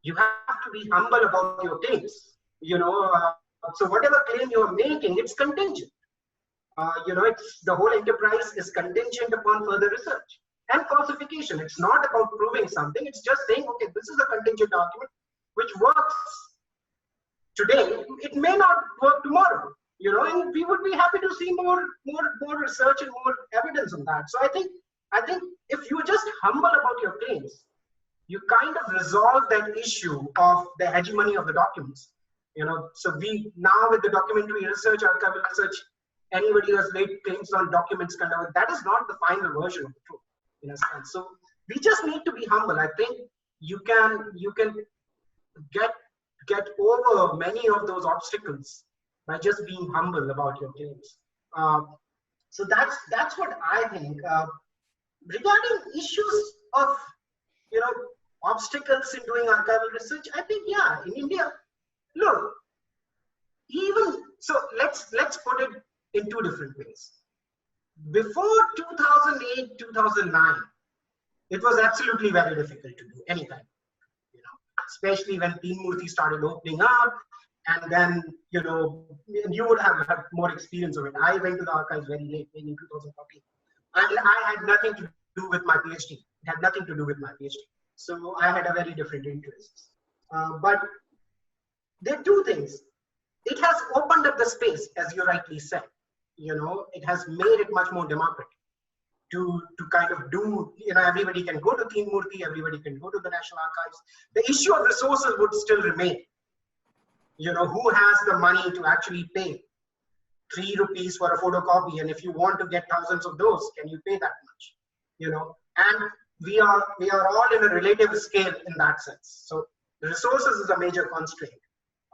You have to be humble about your claims. So whatever claim you're making, it's contingent. It's the whole enterprise is contingent upon further research and falsification. It's not about proving something. It's just saying, okay, this is a contingent argument which works today. It may not work tomorrow. And we would be happy to see more research and more evidence on that. So I think if you're just humble about your claims, you kind of resolve that issue of the hegemony of the documents. So we now with the documentary research, archival research, anybody who has made claims on documents that is not the final version of the truth, in a sense. So we just need to be humble. I think you can get over many of those obstacles by just being humble about your claims. So that's what I think. Regarding issues of obstacles in doing archival research, I think in India, look, even so, let's put it in two different ways. Before 2008, 2009, it was absolutely very difficult to do any kind, especially when Teen Murti started opening up. And then, you would have had more experience of it. I went to the archives very late, in 2014. And I had nothing to do with my PhD. It had nothing to do with my PhD. So I had a very different interest. But there are two things. It has opened up the space, as you rightly said. It has made it much more democratic to kind of do, everybody can go to Teen Murti, everybody can go to the National Archives. The issue of resources would still remain. Who has the money to actually pay 3 rupees for a photocopy? And if you want to get thousands of those, can you pay that much? And we are all in a relative scale in that sense. So the resources is a major constraint.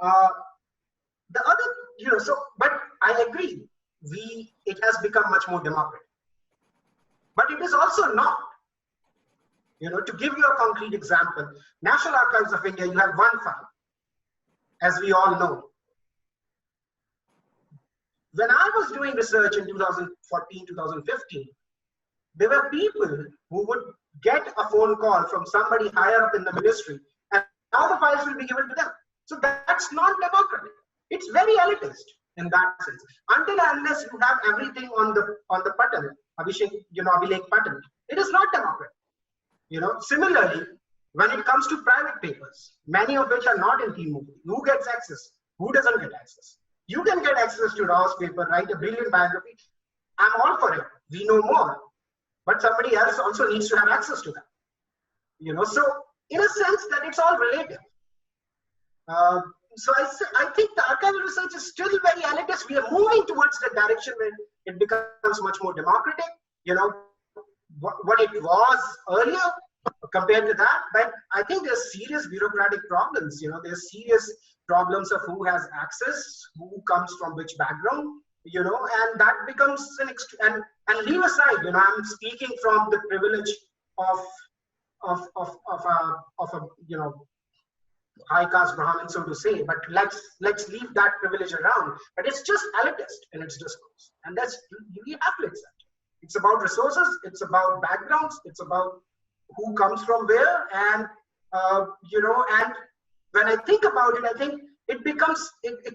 The other, but I agree, it has become much more democratic. But it is also not. To give you a concrete example, National Archives of India, you have one file, as we all know. When I was doing research in 2014, 2015, there were people who would get a phone call from somebody higher up in the ministry, and all the files will be given to them. So that's not democratic. It's very elitist in that sense. Until unless you have everything on the pattern, Abhilekh pattern, it is not democratic. Similarly, when it comes to private papers, many of which are not in Teen Murti, who gets access? Who doesn't get access? You can get access to Rao's paper, write a brilliant biography. I'm all for it. We know more. But somebody else also needs to have access to that. So in a sense that it's all relative. So I think the archival research is still very elitist. We are moving towards the direction where it becomes much more democratic. What it was earlier, compared to that. But I think there's serious bureaucratic problems. There's serious problems of who has access, who comes from which background, and that becomes and leave aside, I'm speaking from the privilege of a high caste Brahmin, so to say, but let's leave that privilege around. But it's just elitist in its discourse, and we have to accept. It's about resources, it's about backgrounds, it's about who comes from where, and and when I think about it, I think it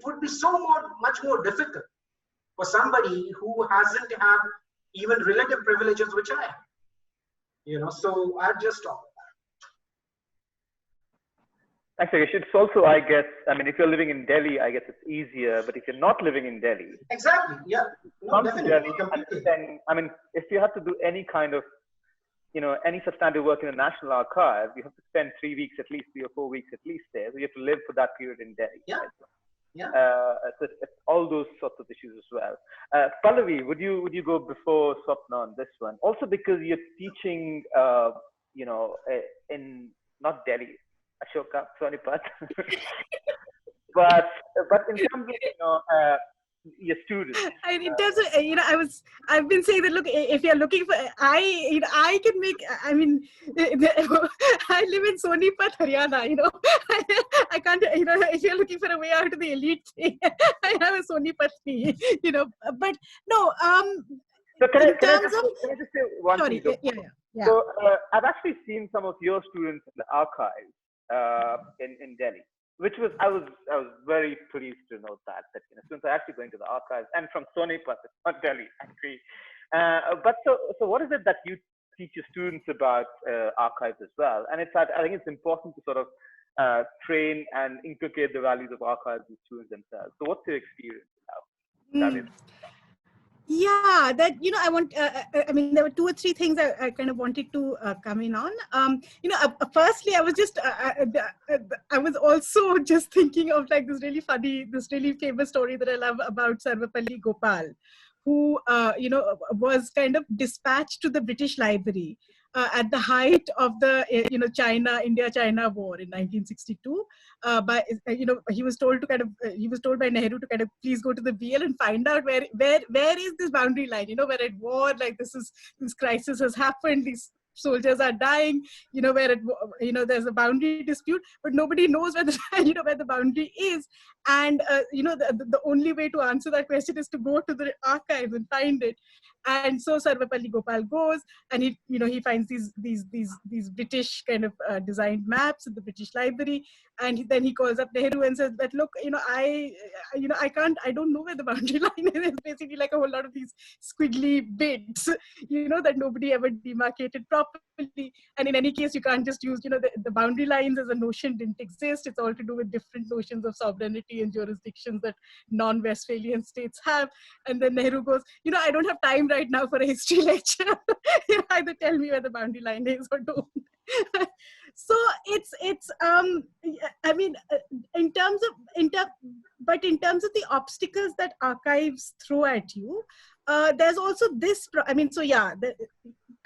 would be much more difficult for somebody who hasn't had even relative privileges which I have. So I'll just stop. Thanks, Yogesh. It's also, I guess, if you're living in Delhi, I guess it's easier. But if you're not living in Delhi, exactly, yeah, come to Delhi, and then, if you have to do any kind of, any substantive work in the National Archives, you have to spend 3 weeks at least, 3 or 4 weeks at least there. So you have to live for that period in Delhi. Yeah. Yeah. So it's all those sorts of issues as well. Pallavi, would you go before Swapna on this one? Also because you're teaching, in not Delhi, Ashoka, Sonipat, but in terms of your students. In terms of, I've been saying that, look, if you're looking for, I can make, I live in Sonipat, Haryana, I can't, if you're looking for a way out of the elite thing, I have a Sonipat thing, but no, so can I just say one sorry, thing? Yeah. So I've actually seen some of your students in the archives in Delhi, which was I was very pleased to know that students are actually going to the archives and from Sonipat, not Delhi actually. But so what is it that you teach your students about archives as well? And I think it's important to sort of train and inculcate the values of archives with students themselves. So what's your experience now? Yeah, that I want. There were 2 or 3 things I kind of wanted to come in on. Firstly, I was just I was also just thinking of like this really famous story that I love about Sarvapalli Gopal, who was kind of dispatched to the British Library at the height of the India-China war in 1962. He was told by Nehru to kind of please go to the VL and find out where is this boundary line, we're at war, like this crisis has happened, these soldiers are dying, there's a boundary dispute, but nobody knows where the boundary is. And the only way to answer that question is to go to the archives and find it. And so Sarvapalli Gopal goes, and he finds these British kind of designed maps in the British Library, and then he calls up Nehru and says that, look, I don't know where the boundary line is. It's basically like a whole lot of these squiggly bits, that nobody ever demarcated properly. And in any case, you can't just use, the boundary lines as a notion didn't exist. It's all to do with different notions of sovereignty and jurisdictions that non-Westphalian states have. And then Nehru goes, I don't have time right now for a history lecture. Either tell me where the boundary line is or don't. So it's in terms of the obstacles that archives throw at you, there's also this.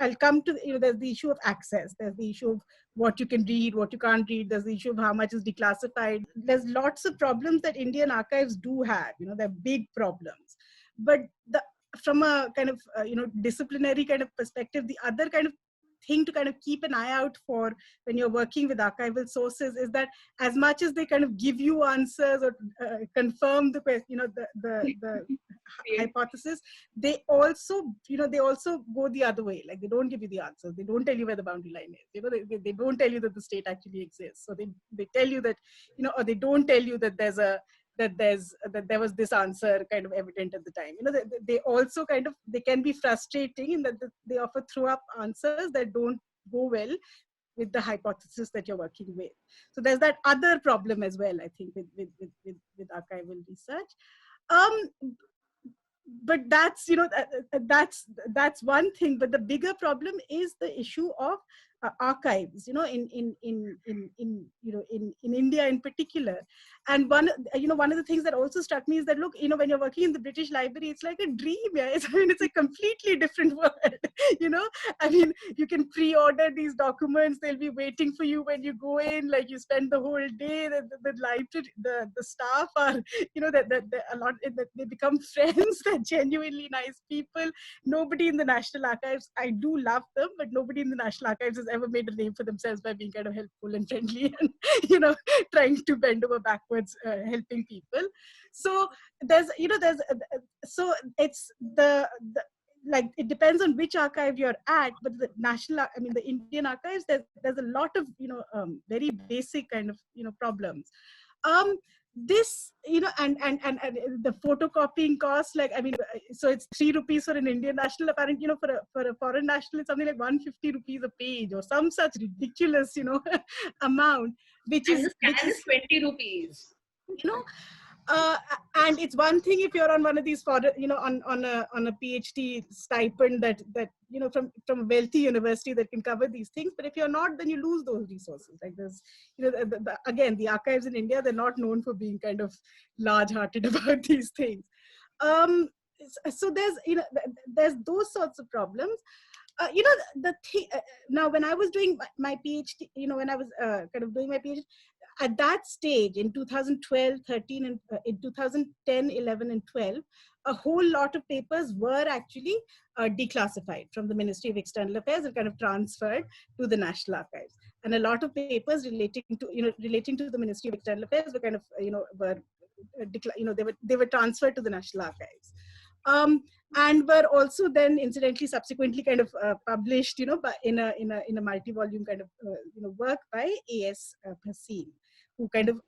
I'll come to there's the issue of access. There's the issue of what you can read, what you can't read. There's the issue of how much is declassified. There's lots of problems that Indian archives do have. They're big problems. But from a kind of disciplinary kind of perspective, the other kind of thing to kind of keep an eye out for when you're working with archival sources is that as much as they kind of give you answers or confirm the hypothesis, they also go the other way. Like, they don't give you the answers. They don't tell you where the boundary line is. They don't tell you that the state actually exists. So they tell you that, or they don't tell you that there was this answer kind of evident at the time. They also they can be frustrating in that they often throw up answers that don't go well with the hypothesis that you're working with. So there's that other problem as well, I think, with archival research. But that's one thing. But the bigger problem is the issue of archives, in India in particular. And one of the things that also struck me is that, look, when you're working in the British Library, it's like a dream. Yeah, it's a completely different world. You can pre-order these documents; they'll be waiting for you when you go in. Like, you spend the whole day. The library, the staff are, a lot. They become friends. They're genuinely nice people. Nobody in the National Archives, I do love them, but nobody in the National Archives has ever made a name for themselves by being kind of helpful and friendly and, trying to bend over backwards, helping people. So so it's like, it depends on which archive you're at, but the Indian archives, there's a lot of, very basic kind of, problems. This, and the photocopying cost, so it's 3 rupees for an Indian national. Apparently, for a foreign national, it's something like 150 rupees a page or some such ridiculous, amount, And the scan is 20 rupees. And it's one thing if you're on one of these foreign, on a PhD stipend that from a wealthy university that can cover these things. But if you're not, then you lose those resources. Like, there's, again, the archives in India, they're not known for being kind of large-hearted about these things. So there's those sorts of problems. The thing, now, when I was doing my PhD, when I was kind of doing my PhD, at that stage in 2012, 13, and in 2010, 11, and 12, a whole lot of papers were actually declassified from the Ministry of External Affairs and kind of transferred to the National Archives. And a lot of papers relating to the Ministry of External Affairs were kind of, they were transferred to the National Archives. And were also then incidentally subsequently kind of published, in a multi-volume kind of work by A.S. Bhasin, who kind of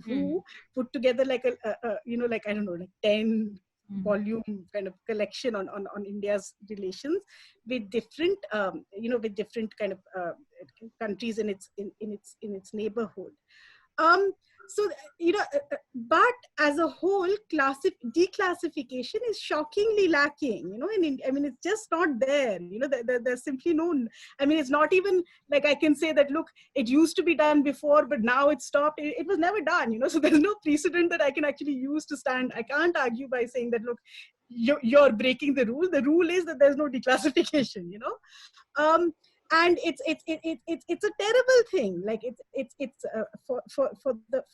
who put together like like, I don't know, like 10 volume kind of collection on India's relations with different different kind of countries in its neighborhood. So, but as a whole, declassification is shockingly lacking, it's just not there, there's simply no, it's not even like I can say that, look, it used to be done before, but now it's stopped. It was never done, so there's no precedent that I can actually use to stand. I can't argue by saying that, look, you're breaking the rule. The rule is that there's no declassification, and it's a terrible thing. Like, it's for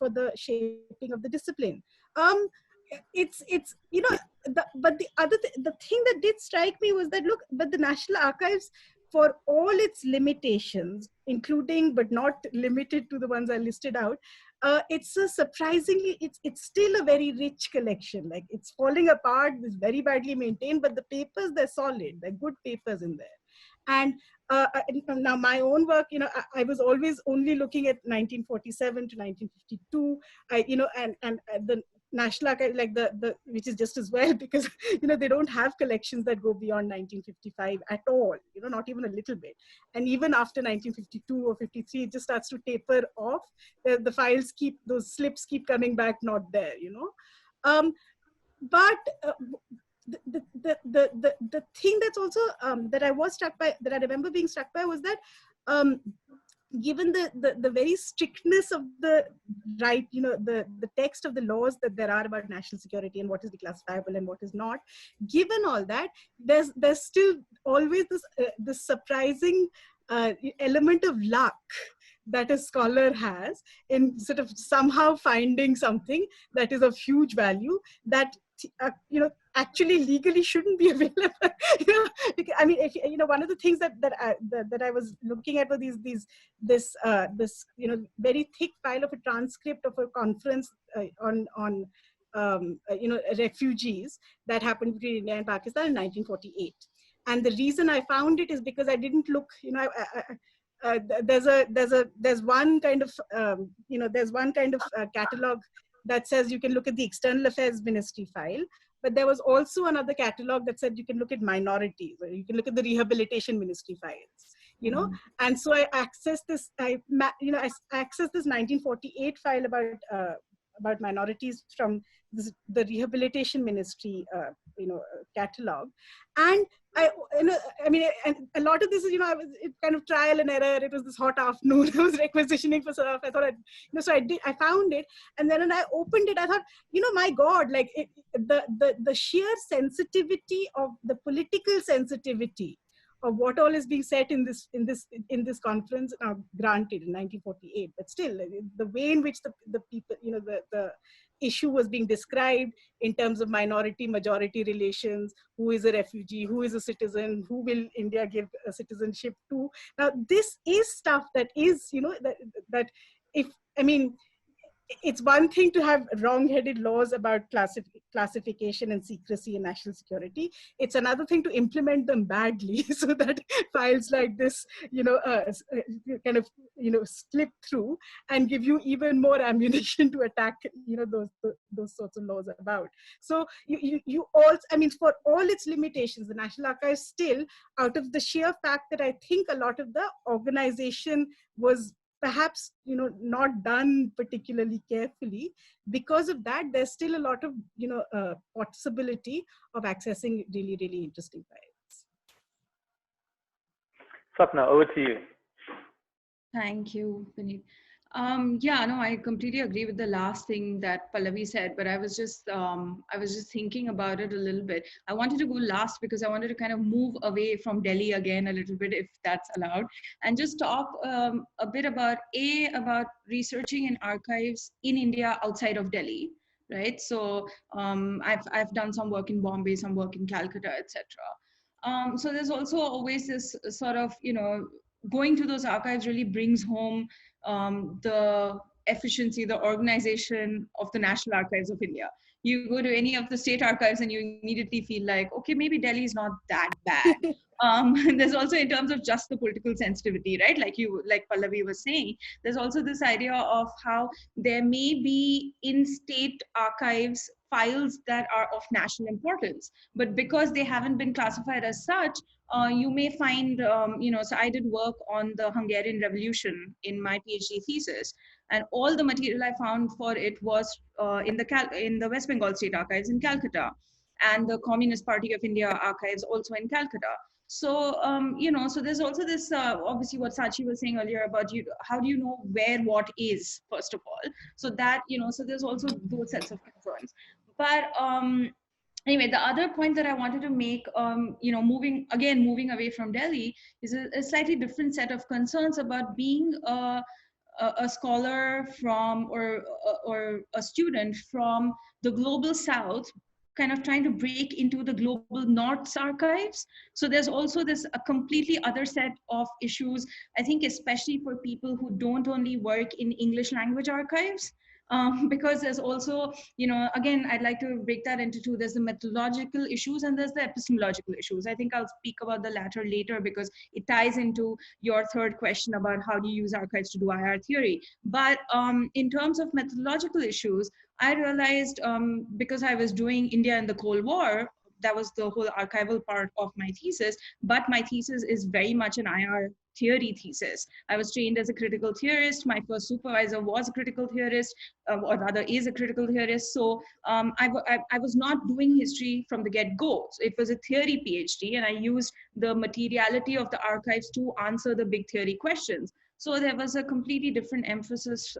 the shaping of the discipline. But the thing that did strike me was that, look, but the National Archives, for all its limitations, including but not limited to the ones I listed out, it's a surprisingly, it's still a very rich collection. Like, it's falling apart, it's very badly maintained, but the papers, they're solid, they're good papers in there. And now my own work, I was always only looking at 1947 to 1952, and the National Archive, like the which is just as well, because they don't have collections that go beyond 1955 at all, not even a little bit. And even after 1952 or 53, it just starts to taper off. The files those slips keep coming back, not there, but the thing that's also that I was struck by, that I remember being struck by, was that given the very strictness of the right, the text of the laws that there are about national security and what is declassifiable and what is not, given all that, there's still always this surprising element of luck that a scholar has in sort of somehow finding something that is of huge value that actually legally shouldn't be available. One of the things that I was looking at were this very thick file of a transcript of a conference on refugees that happened between India and Pakistan in 1948. And the reason I found it is because I didn't look, there's one kind of catalog that says you can look at the External Affairs Ministry file, but there was also another catalog that said you can look at minorities, or you can look at the Rehabilitation Ministry files, And so I accessed this, I accessed this 1948 file about minorities from the Rehabilitation Ministry, catalog, and I, you know, I mean, and a lot of this is, I was it kind of trial and error. It was this hot afternoon. I was requisitioning for stuff. I thought, so I found it, and then when I opened it, I thought, my God, like the sheer sensitivity of the political sensitivity of what all is being said in this conference. Now, granted, in 1948, but still, the way in which the people, the issue was being described in terms of minority majority relations, who is a refugee, who is a citizen, who will India give a citizenship to. Now, this is stuff that is, that if, I mean, it's one thing to have wrong-headed laws about classification and secrecy and national security. It's another thing to implement them badly so that files like this, kind of, slip through and give you even more ammunition to attack, those sorts of laws about. So you also, I mean, for all its limitations, the National Archives still, out of the sheer fact that I think a lot of the organization was perhaps not done particularly carefully, because of that there's still a lot of possibility of accessing really, really interesting files. Swapna, over to you. Thank you, Vineet. Yeah, no, I completely agree with the last thing that Pallavi said, but I was just thinking about it a little bit. I wanted to go last because I wanted to kind of move away from Delhi again a little bit, if that's allowed, and just talk a bit about researching in archives in India outside of Delhi, right? So I've done some work in Bombay, some work in Calcutta, etc. So there's also always this sort of, going to those archives really brings home the efficiency, the organization of the National Archives of India. You go to any of the state archives and you immediately feel like, okay, maybe Delhi is not that bad. There's also, in terms of just the political sensitivity, right? Like Pallavi was saying, there's also this idea of how there may be in state archives files that are of national importance, but because they haven't been classified as such, you may find, so I did work on the Hungarian Revolution in my PhD thesis, and all the material I found for it was in the West Bengal State Archives in Calcutta, and the Communist Party of India archives also in Calcutta. So, so there's also this, obviously what Sanchi was saying earlier about how do you know where what is, first of all? So that, so there's also those sets of concerns. But anyway, the other point that I wanted to make, moving away from Delhi, is a slightly different set of concerns about being a scholar from, or a student from the Global South, kind of trying to break into the Global North's archives. So there's also this a completely other set of issues, I think, especially for people who don't only work in English language archives. Because there's also, again, I'd like to break that into two. There's the methodological issues and there's the epistemological issues. I think I'll speak about the latter later because it ties into your third question about how do you use archives to do IR theory. But in terms of methodological issues, I realized, because I was doing India in the Cold War, that was the whole archival part of my thesis, but my thesis is very much an IR theory thesis. I was trained as a critical theorist. My first supervisor was a critical theorist, or rather is a critical theorist. So I was not doing history from the get-go. So it was a theory PhD, and I used the materiality of the archives to answer the big theory questions. So there was a completely different emphasis,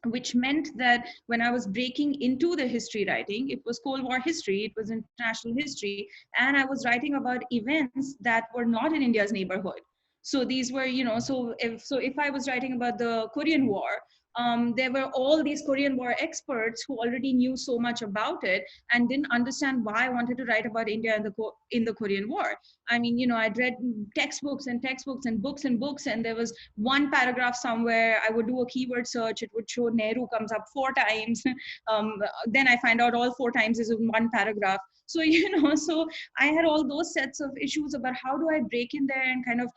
which meant that when I was breaking into the history writing, it was Cold War history, it was international history, and I was writing about events that were not in India's neighborhood. So these were, so if I was writing about the Korean War, there were all these Korean War experts who already knew so much about it and didn't understand why I wanted to write about India in the Korean War. I mean, I'd read textbooks and textbooks and books and books, and there was one paragraph somewhere, I would do a keyword search, it would show Nehru comes up 4 times. Then I find out all 4 times is in one paragraph. So, so I had all those sets of issues about how do I break in there and kind of,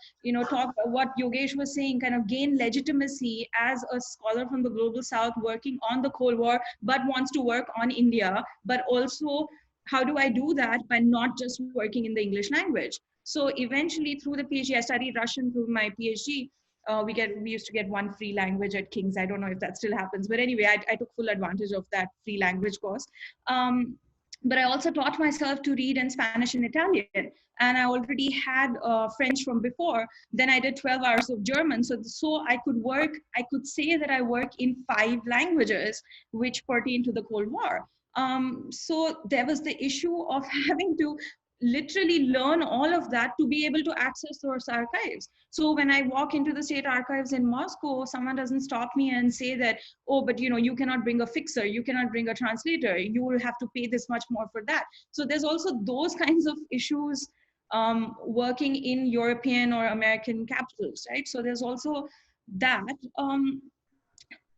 talk about what Yogesh was saying, kind of gain legitimacy as a scholar from the Global South working on the Cold War, but wants to work on India, but also how do I do that by not just working in the English language? So eventually through the PhD, I studied Russian through my PhD. We used to get one free language at King's. I don't know if that still happens, but anyway, I took full advantage of that free language course. but I also taught myself to read in Spanish and Italian. And I already had French from before. Then I did 12 hours of German. So I could say that I work in 5 languages, which pertain to the Cold War. So there was the issue of having to literally learn all of that to be able to access those archives. So when I walk into the state archives in Moscow, someone doesn't stop me and say that, oh, but you cannot bring a fixer, you cannot bring a translator, you will have to pay this much more for that. So there's also those kinds of issues working in European or American capitals, right? So there's also that.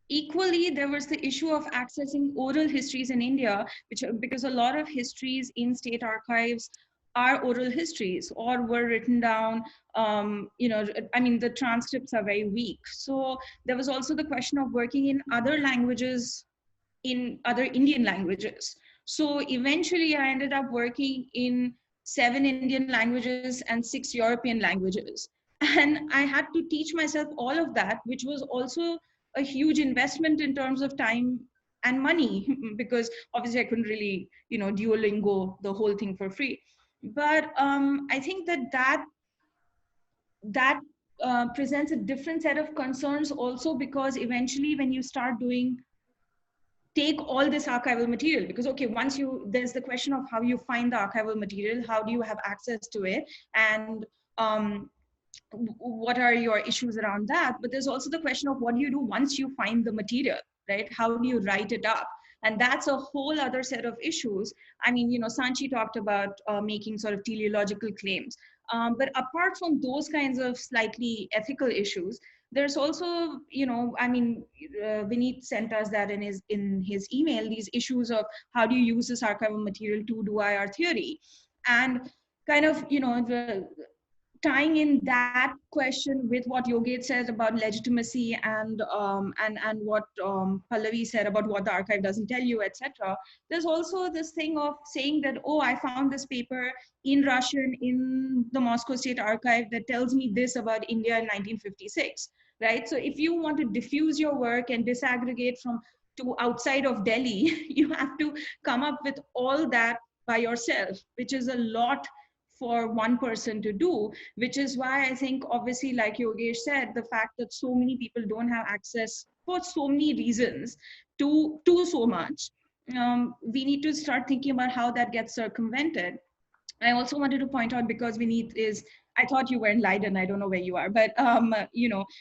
Equally, there was the issue of accessing oral histories in India, which because a lot of histories in state archives are oral histories or were written down. I mean, the transcripts are very weak. So there was also the question of working in other languages, in other Indian languages. So eventually I ended up working in 7 Indian languages and 6 European languages. And I had to teach myself all of that, which was also a huge investment in terms of time and money, because obviously I couldn't really, Duolingo the whole thing for free. But I think that presents a different set of concerns also, because eventually when you start doing take all this archival material, because okay, there's the question of how you find the archival material, how do you have access to it, and um, what are your issues around that. But there's also the question of what do you do once you find the material, right? How do you write it up? And that's a whole other set of issues. I mean, Sanchi talked about making sort of teleological claims. But apart from those kinds of slightly ethical issues, there's also, Vineet sent us that in his email, these issues of how do you use this archival material to do IR theory, and kind of, tying in that question with what Yogesh said about legitimacy and what Pallavi said about what the archive doesn't tell you, etc. There's also this thing of saying that, oh, I found this paper in Russian in the Moscow State Archive that tells me this about India in 1956, right? So if you want to diffuse your work and disaggregate from to outside of Delhi, you have to come up with all that by yourself, which is a lot for one person to do, which is why I think, obviously, like Yogesh said, the fact that so many people don't have access for so many reasons to so much, we need to start thinking about how that gets circumvented. I also wanted to point out, because I thought you were in Leiden, I don't know where you are, but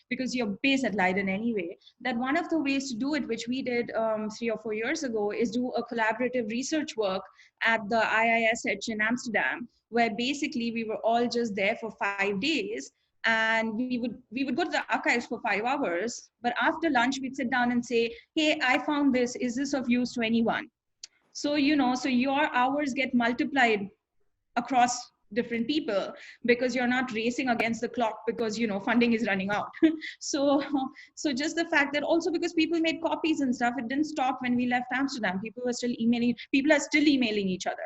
because you're based at Leiden anyway, that one of the ways to do it, which we did 3 or 4 years ago, is do a collaborative research work at the IISH in Amsterdam, where basically we were all just there for 5 days, and we would go to the archives for 5 hours, but after lunch we'd sit down and say, hey, I found this, is this of use to anyone? So so your hours get multiplied across different people, because you're not racing against the clock because funding is running out. so just the fact that, also because people made copies and stuff, it didn't stop when we left Amsterdam. People are still emailing each other.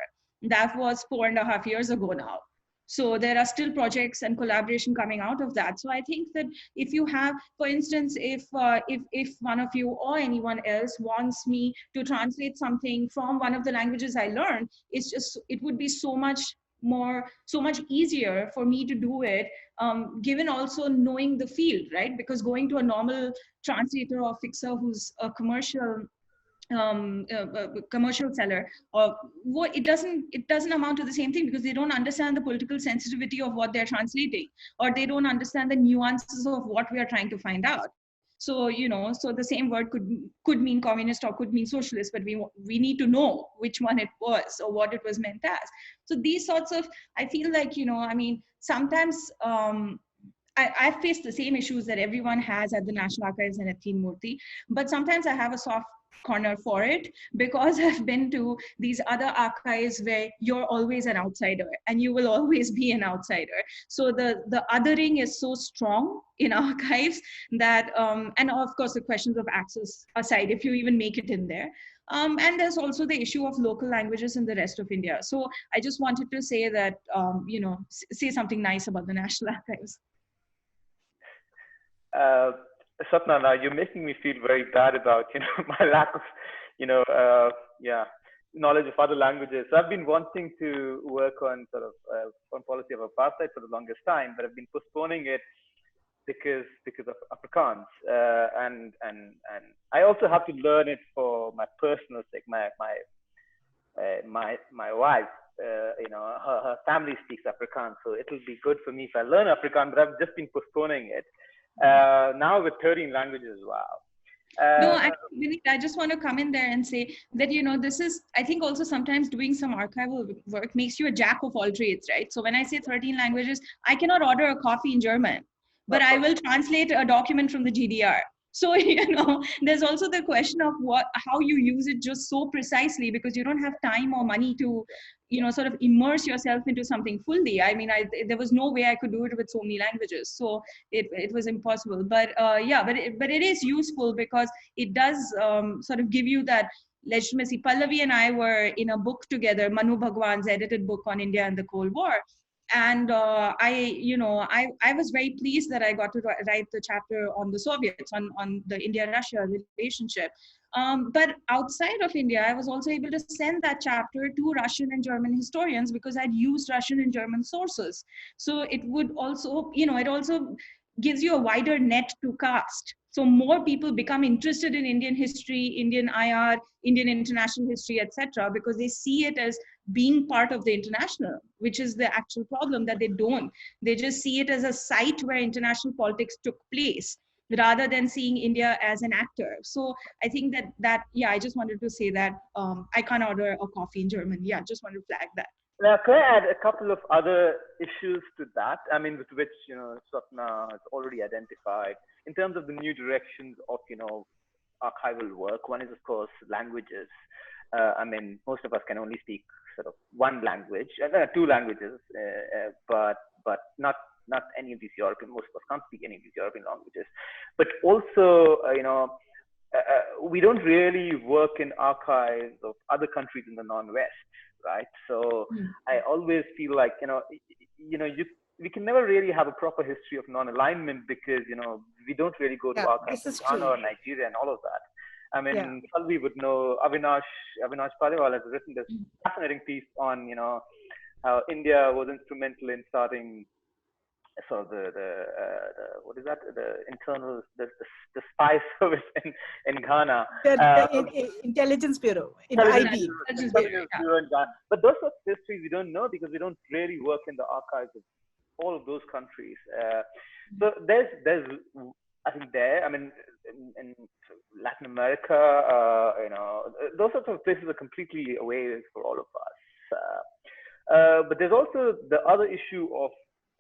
That was 4.5 years ago now. So there are still projects and collaboration coming out of that. So I think that if you have, for instance, if one of you or anyone else wants me to translate something from one of the languages I learned, it would be so much easier for me to do it, given also knowing the field, right? Because going to a normal translator or fixer who's a commercial seller, or what, it doesn't amount to the same thing, because they don't understand the political sensitivity of what they're translating, or they don't understand the nuances of what we are trying to find out. So so the same word could mean communist or could mean socialist, but we need to know which one it was or what it was meant as. So these sorts of, I feel like, sometimes I face the same issues that everyone has at the National Archives and at Teen Murti, but sometimes I have a soft corner for it, because I've been to these other archives where you're always an outsider and you will always be an outsider. So the othering is so strong in archives that, and of course the questions of access aside, if you even make it in there. And there's also the issue of local languages in the rest of India. So I just wanted to say that, say something nice about the National Archives. Swapna, now you're making me feel very bad about my lack of yeah. knowledge of other languages. So I've been wanting to work on sort of on policy of apartheid for the longest time, but I've been postponing it because of Afrikaans, and I also have to learn it for my personal sake. My wife, her family speaks Afrikaans, so it'll be good for me if I learn Afrikaans. But I've just been postponing it. Now with 13 languages, wow. No, actually, I just want to come in there and say that, this is, I think also sometimes doing some archival work makes you a jack of all trades, right? So when I say 13 languages, I cannot order a coffee in German, but I will translate a document from the GDR. So, there's also the question of how you use it just so precisely, because you don't have time or money to, sort of immerse yourself into something fully. I mean, there was no way I could do it with so many languages. So it was impossible. But but it is useful because it does sort of give you that legitimacy. Pallavi and I were in a book together, Manu Bhagwan's edited book on India and the Cold War. And I was very pleased that I got to write the chapter on the Soviets, on the India-Russia relationship. But outside of India, I was also able to send that chapter to Russian and German historians because I'd used Russian and German sources. So it would also, it also gives you a wider net to cast. So more people become interested in Indian history, Indian IR, Indian international history, etc., because they see it as being part of the international, which is the actual problem that they don't. They just see it as a site where international politics took place, rather than seeing India as an actor. So I think that I just wanted to say that I can't order a coffee in German. Yeah, just wanted to flag that. Now, can I add a couple of other issues to that? I mean, with which, Swapna has already identified in terms of the new directions of, archival work. One is, of course, languages. I mean, most of us can only speak sort of one language, two languages, but not any of these European. Most of us can't speak any of these European languages. But also, we don't really work in archives of other countries in the non-West, right? So I always feel like we can never really have a proper history of non-alignment because we don't really go to archives in Ghana or Nigeria and all of that. I mean, Pallavi would know. Avinash Paliwal has written this fascinating piece on how India was instrumental in starting sort of the what is that, the internal the spy service in Ghana, intelligence bureau in IB. Bureau in Ghana. But those sorts of histories we don't know because we don't really work in the archives of all of those countries. So there's I think I mean in Latin America, those sorts of places are completely away for all of us. But there's also the other issue of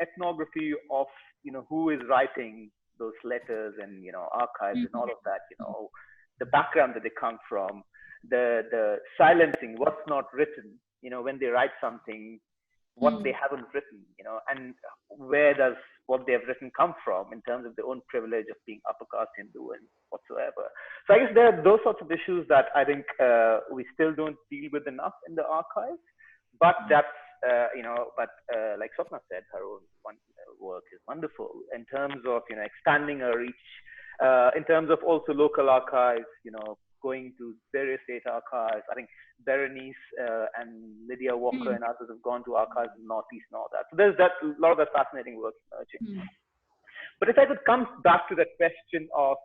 ethnography of who is writing those letters and archives and all of that, the background that they come from, the silencing what's not written, when they write something, what they haven't written, and where does what they have written come from in terms of their own privilege of being upper caste Hindu and whatsoever. So I guess there are those sorts of issues that I think we still don't deal with enough in the archives, but that's like Swapna said, her own work is wonderful in terms of expanding her reach, in terms of also local archives, going to various state archives. I think Berenice and Lydia Walker and others have gone to archives in Northeast and all that. So there's a lot of that fascinating work emerging. But if I could come back to that question of,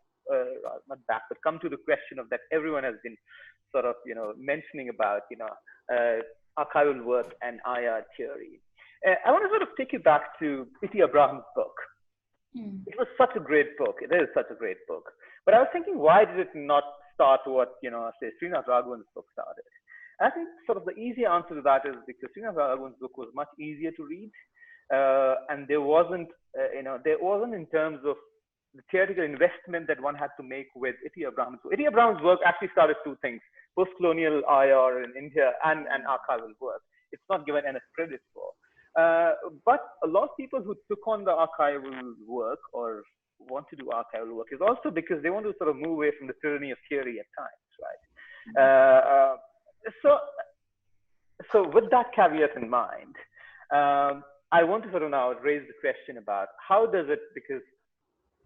not back, but come to the question of that everyone has been sort of, mentioning about, archival work and IR theory. I want to sort of take you back to P.T. Abraham's book. It was such a great book. It is such a great book. But I was thinking, why did it not start what, say, Srinath Raghavan's book started? I think sort of the easy answer to that is because Srinath Raghavan's book was much easier to read. And there wasn't in terms of the theoretical investment that one had to make with P.T. Abraham's work. P.T. Abraham's work actually started two things: post-colonial IR in India and archival work. It's not given enough credit for. But a lot of people who took on the archival work or want to do archival work is also because they want to sort of move away from the tyranny of theory at times, right? So with that caveat in mind, I want to sort of now raise the question about how does it, because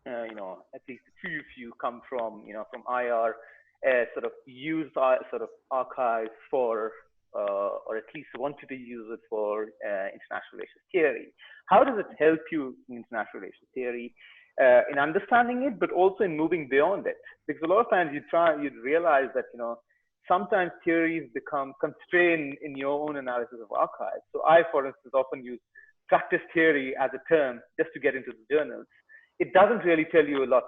at least a few of you come from from IR sort of used our sort of archives for, or at least wanted to use it for international relations theory. How does it help you in international relations theory, in understanding it, but also in moving beyond it? Because a lot of times you'd realize that, sometimes theories become constrained in your own analysis of archives. So I, for instance, often use practice theory as a term just to get into the journals. It doesn't really tell you a lot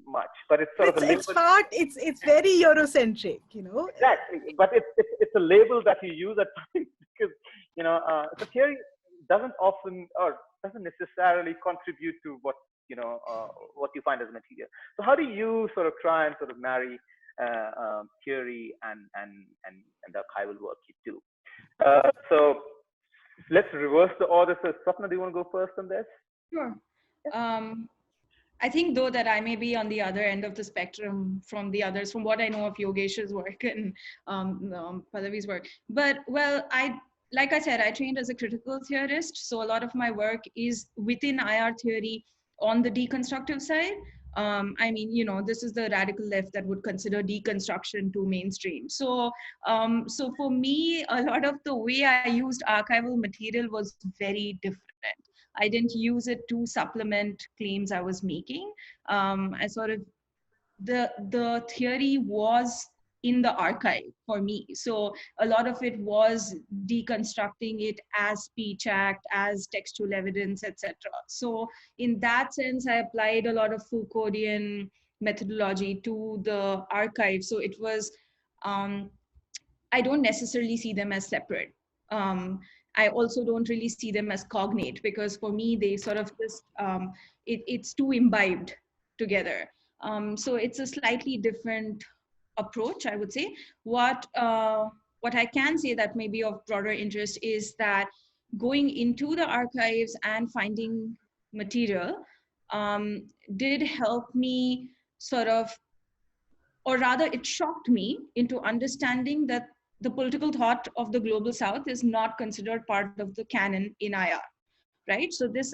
much, but it's sort of a label. It's very Eurocentric, Exactly, but it's a label that you use at times because the theory doesn't often or doesn't necessarily contribute to what what you find as material. So how do you sort of try and sort of marry theory and the archival work you do? So let's reverse the order. So Swapna, do you want to go first on this? Sure. I think though that I may be on the other end of the spectrum from the others, from what I know of Yogesh's work and Pallavi's work. But well, like I said, I trained as a critical theorist. So a lot of my work is within IR theory on the deconstructive side. I mean, this is the radical left that would consider deconstruction to mainstream. So, so for me, a lot of the way I used archival material was very different. I didn't use it to supplement claims I was making. I sort of, the theory was in the archive for me. So a lot of it was deconstructing it as speech act, as textual evidence, etc. So in that sense, I applied a lot of Foucauldian methodology to the archive. So it was, I don't necessarily see them as separate. I also don't really see them as cognate, because for me, they sort of just, it's too imbibed together. So it's a slightly different approach, I would say. What I can say that may be of broader interest is that going into the archives and finding material did help me sort of, or rather it shocked me into understanding that the political thought of the Global South is not considered part of the canon in IR, right? So this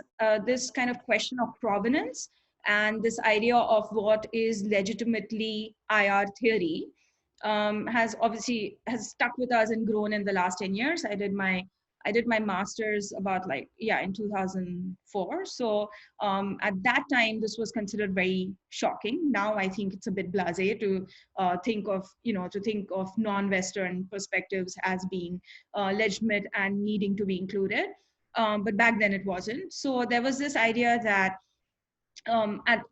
kind of question of provenance and this idea of what is legitimately IR theory has stuck with us and grown in the last 10 years. I did my master's about in 2004. So at that time, this was considered very shocking. Now I think it's a bit blasé to think of non-Western perspectives as being legitimate and needing to be included. But back then it wasn't. So there was this idea that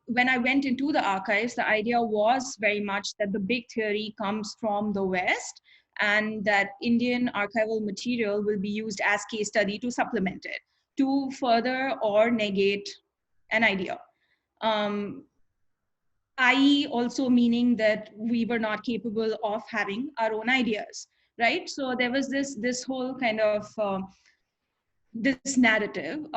when I went into the archives, the idea was very much that the big theory comes from the West, and that Indian archival material will be used as case study to supplement it, to further or negate an idea. I.e. also meaning that we were not capable of having our own ideas, right? So there was this whole kind of this narrative.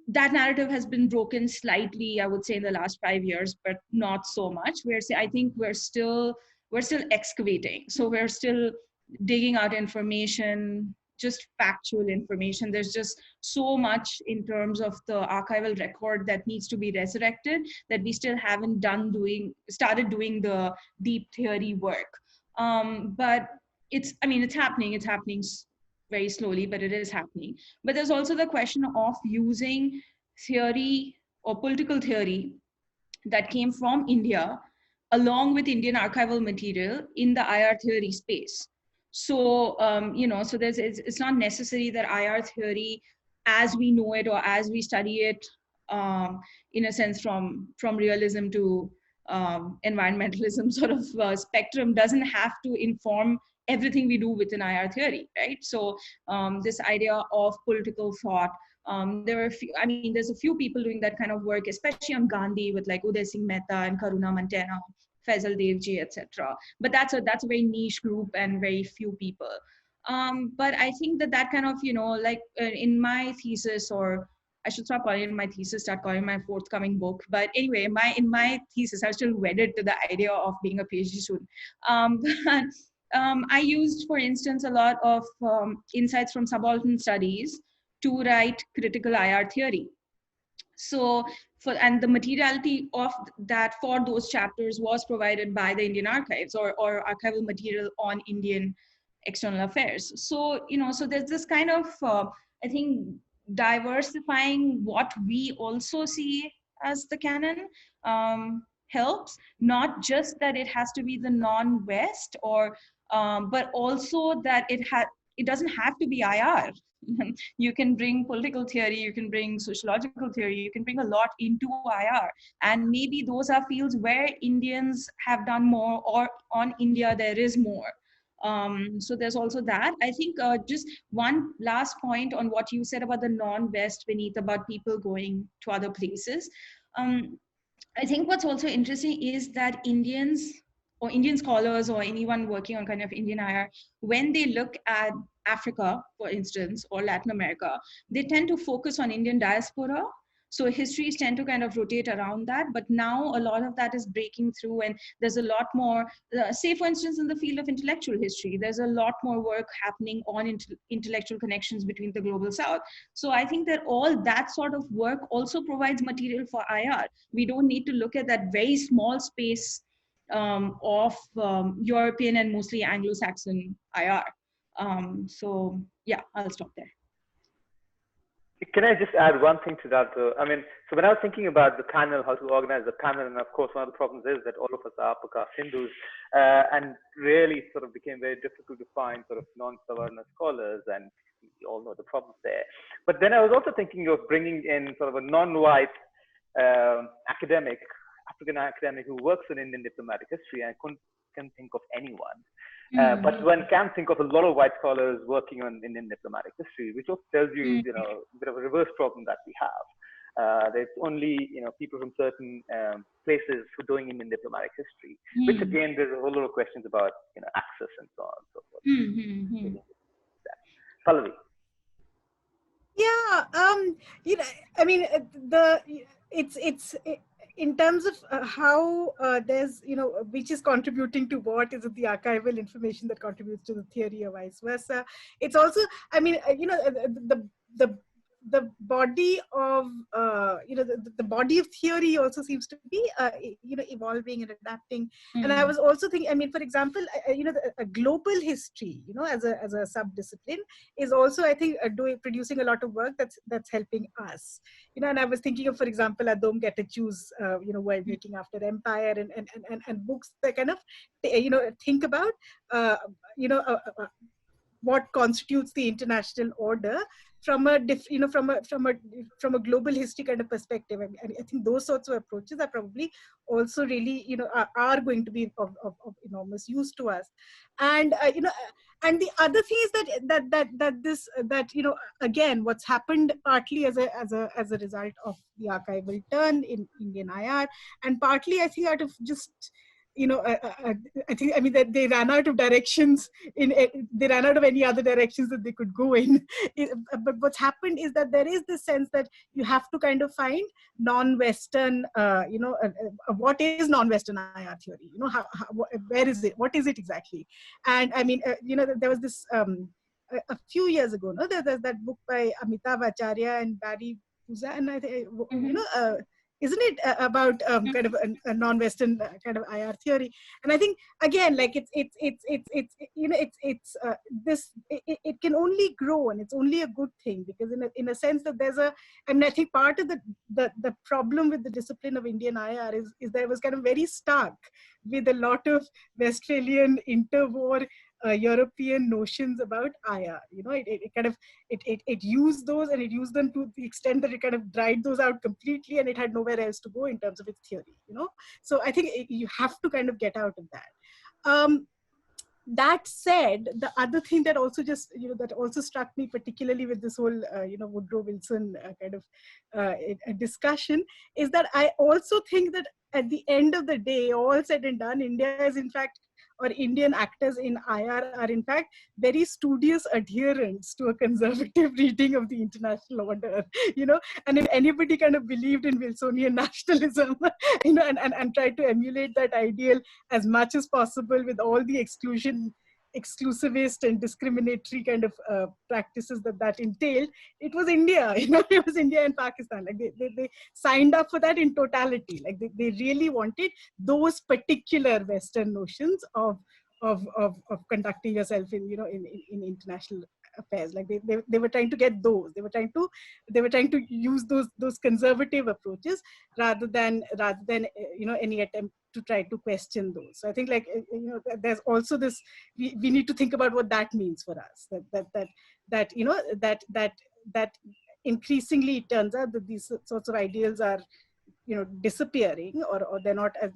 That narrative has been broken slightly, I would say, in the last 5 years, but not so much. I think we're still excavating. So we're still digging out information, just factual information. There's just so much in terms of the archival record that needs to be resurrected that we still haven't started doing the deep theory work. But it's happening very slowly, but it is happening. But there's also the question of using theory or political theory that came from India along with Indian archival material in the IR theory space. So, so it's not necessary that IR theory as we know it or as we study it, in a sense from realism to environmentalism sort of spectrum doesn't have to inform everything we do within IR theory, right? So this idea of political thought, there's a few people doing that kind of work, especially on Gandhi with like Uday Singh Mehta and Karuna Mantena, Faisal Devji, etc. But that's a very niche group and very few people. But I think that kind of, in my thesis, or I should stop calling it my thesis, start calling my forthcoming book. But anyway, in my thesis, I was still wedded to the idea of being a PhD student. I used, for instance, a lot of insights from subaltern studies to write critical IR theory. So and the materiality of that for those chapters was provided by the Indian archives or archival material on Indian external affairs. So, so there's this kind of, I think, diversifying what we also see as the canon helps, not just that it has to be the non-West but also that it doesn't have to be IR. You can bring political theory, you can bring sociological theory, you can bring a lot into IR. And maybe those are fields where Indians have done more, or on India there is more. So there's also that. I think just one last point on what you said about the non-West, Vineet, about people going to other places. I think what's also interesting is that Indians or Indian scholars or anyone working on kind of Indian IR, when they look at Africa, for instance, or Latin America, they tend to focus on Indian diaspora. So histories tend to kind of rotate around that, but now a lot of that is breaking through, and there's a lot more, say for instance, in the field of intellectual history, there's a lot more work happening on intellectual connections between the global South. So I think that all that sort of work also provides material for IR. We don't need to look at that very small space of European and mostly Anglo-Saxon IR. So yeah, I'll stop there. Can I just add one thing to that? I mean, so when I was thinking about the panel, how to organize the panel, and of course, one of the problems is that all of us are upper caste Hindus, and really sort of became very difficult to find sort of non-Savarna scholars, and we all know the problems there. But then I was also thinking of bringing in sort of a non-white academic, African academic who works in Indian diplomatic history, and I can't think of anyone. But one can think of a lot of white scholars working on Indian diplomatic history, which also tells you, a bit of a reverse problem that we have. There's only, people from certain places who are doing Indian diplomatic history, which again, there's a whole lot of questions about, access and so on and so forth. Pallavi. Yeah, I mean, it's in terms of how there's, which is contributing to what, is it the archival information that contributes to the theory or vice versa? It's also, I mean, the body of, the body of theory also seems to be, evolving and adapting. And I was also thinking, I mean, for example, a global history, as a sub-discipline is also, I think, producing a lot of work that's helping us. And I was thinking of, for example, Adom Get to Choose, World Making After Empire, and books that kind of, think about, what constitutes the international order from a from a global history kind of perspective. I think those sorts of approaches are probably also really, are going to be of enormous use to us. And and the other thing is that again, what's happened partly as a result of the archival turn in Indian IR, and partly I think out of just, I think, I mean, that they ran out of directions they ran out of any other directions that they could go in. But what's happened is that there is this sense that you have to kind of find non-Western, what is non-Western IR theory? Where is it? What is it exactly? And I mean, there was this a few years ago, no, there's that book by Amitav Acharya and Barry Puza, and I think, isn't it about kind of a non-Western kind of IR theory? And I think, again, like it can only grow, and it's only a good thing, because in a sense that there's I think part of the problem with the discipline of Indian IR is that it was kind of very stuck with a lot of Westphalian interwar European notions about IR. It used those, and it used them to the extent that it kind of dried those out completely, and it had nowhere else to go in terms of its theory. So I think you have to kind of get out of that. That said, the other thing that also just, that also struck me particularly with this whole, Woodrow Wilson kind of discussion, is that I also think that at the end of the day, all said and done, India is in fact, or Indian actors in IR are in fact very studious adherents to a conservative reading of the international order, and if anybody kind of believed in Wilsonian nationalism, and tried to emulate that ideal as much as possible with all the exclusion exclusivist and discriminatory kind of practices that entailed, it was India. It was India and Pakistan. Like they signed up for that in totality. Like they really wanted those particular Western notions of conducting yourself in in international affairs. Like they were trying to get those. They were trying to use those conservative approaches rather than any attempt to try to question those. So I think there's also this, we need to think about what that means for us, that increasingly it turns out that these sorts of ideals are disappearing, or they're not, as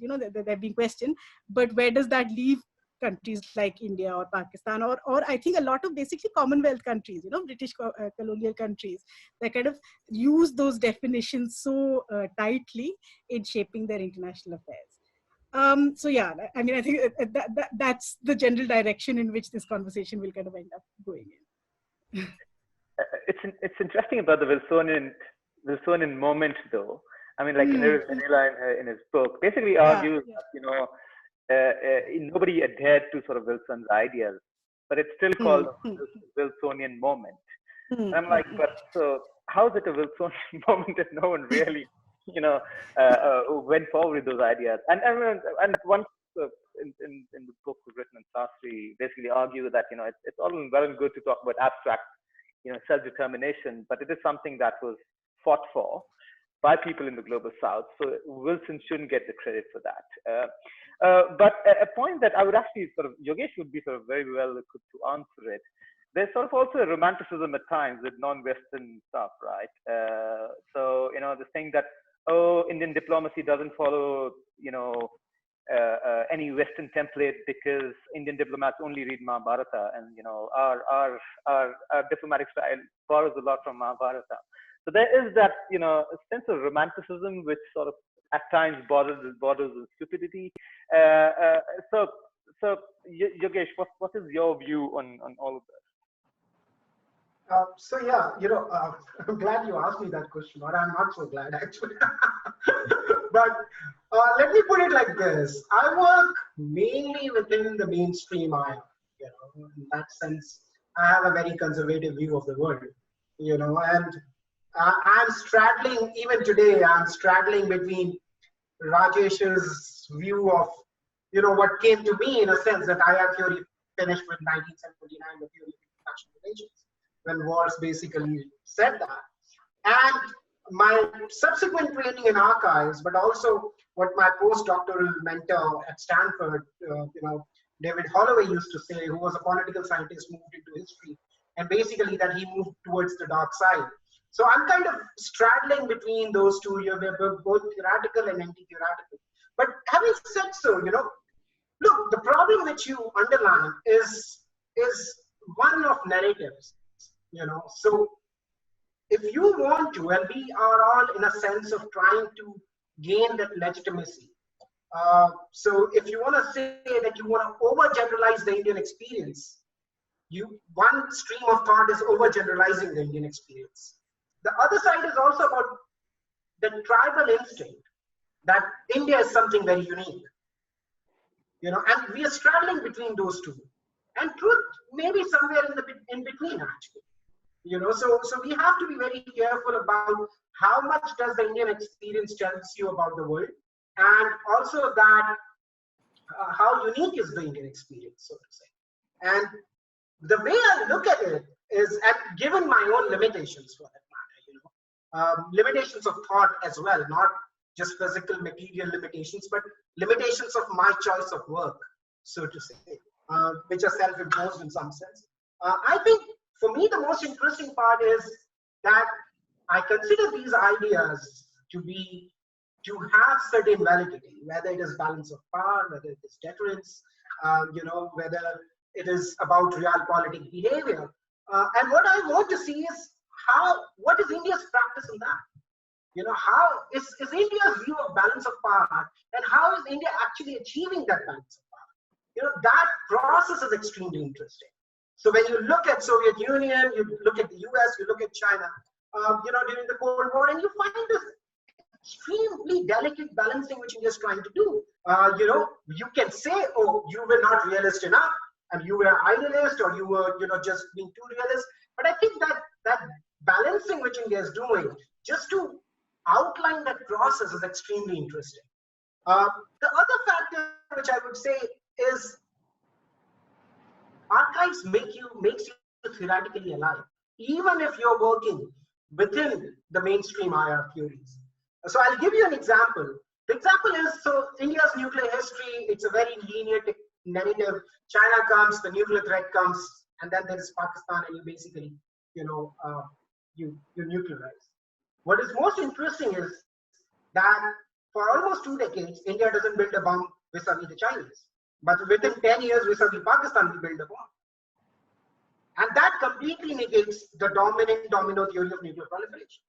they're being questioned. But where does that leave countries like India or Pakistan, or I think a lot of basically Commonwealth countries, British colonial countries, that kind of use those definitions so tightly in shaping their international affairs. So yeah, I mean, I think that's the general direction in which this conversation will kind of end up going in. It's interesting about the Wilsonian moment, though. I mean, like Manila in his book basically argues that nobody adhered to sort of Wilson's ideas, but it's still called a Wilsonian moment. And I'm like, but so how is it a Wilsonian moment if no one really went forward with those ideas? And once in the book written in Sastry basically argue that it's all well and good to talk about abstract self-determination, but it is something that was fought for by people in the Global South. So Wilson shouldn't get the credit for that. But a point that I would actually Yogesh would be very well equipped to answer it. There's sort of also a romanticism at times with non-Western stuff, right? So, this thing that, Indian diplomacy doesn't follow, any Western template because Indian diplomats only read Mahabharata, and, our diplomatic style borrows a lot from Mahabharata. So there is that, a sense of romanticism which sort of at times borders with stupidity. So Yogesh, what is your view on all of this? So yeah, I'm glad you asked me that question, or I'm not so glad actually. But let me put it like this: I work mainly within the mainstream IR. In that sense, I have a very conservative view of the world. And I'm straddling, even today, I'm straddling between Rajesh's view of, what came to me in a sense that IR theory finished with 1979, the theory of international relations, when Walsh basically said that. And my subsequent training in archives, but also what my postdoctoral mentor at Stanford, David Holloway used to say, who was a political scientist, moved into history, and basically that he moved towards the dark side. So I'm kind of straddling between those two. We're both theoretical and anti-theoretical. But having said so, look, the problem which you underline is one of narratives. So if you want to, and we are all in a sense of trying to gain that legitimacy. So if you want to say that you want to overgeneralize the Indian experience, one stream of thought is overgeneralizing the Indian experience. The other side is also about the tribal instinct that India is something very unique, and we are straddling between those two, and truth maybe somewhere in between actually, so we have to be very careful about how much does the Indian experience tells you about the world, and also that how unique is the Indian experience, so to say. And the way I look at it is, given my own limitations for that matter, limitations of thought as well, not just physical material limitations, but limitations of my choice of work, so to say, which are self-imposed in some sense. I think for me the most interesting part is that I consider these ideas to have certain validity, whether it is balance of power, whether it is deterrence, whether it is about realpolitik behavior. And what I want to see is what is India's practice in that? How is India's view of balance of power, and how is India actually achieving that balance of power? That process is extremely interesting. So when you look at Soviet Union, you look at the US, you look at China, during the Cold War, and you find this extremely delicate balancing which India is trying to do. You can say, oh, you were not realist enough, and you were idealist or you were, just being too realist. But I think that balancing which India is doing just to outline that process is extremely interesting. The other factor which I would say is archives makes you theoretically alive, even if you're working within the mainstream IR theories. So I'll give you an example. The example is, so India's nuclear history, it's a very linear narrative. China comes, the nuclear threat comes, and then there is Pakistan, and you basically, you nuclearize. What is most interesting is that for almost 2 decades, India doesn't build a bomb vis-a-vis the Chinese. But within 10 years, vis-a-vis Pakistan, we build a bomb. And that completely negates the dominant domino theory of nuclear proliferation.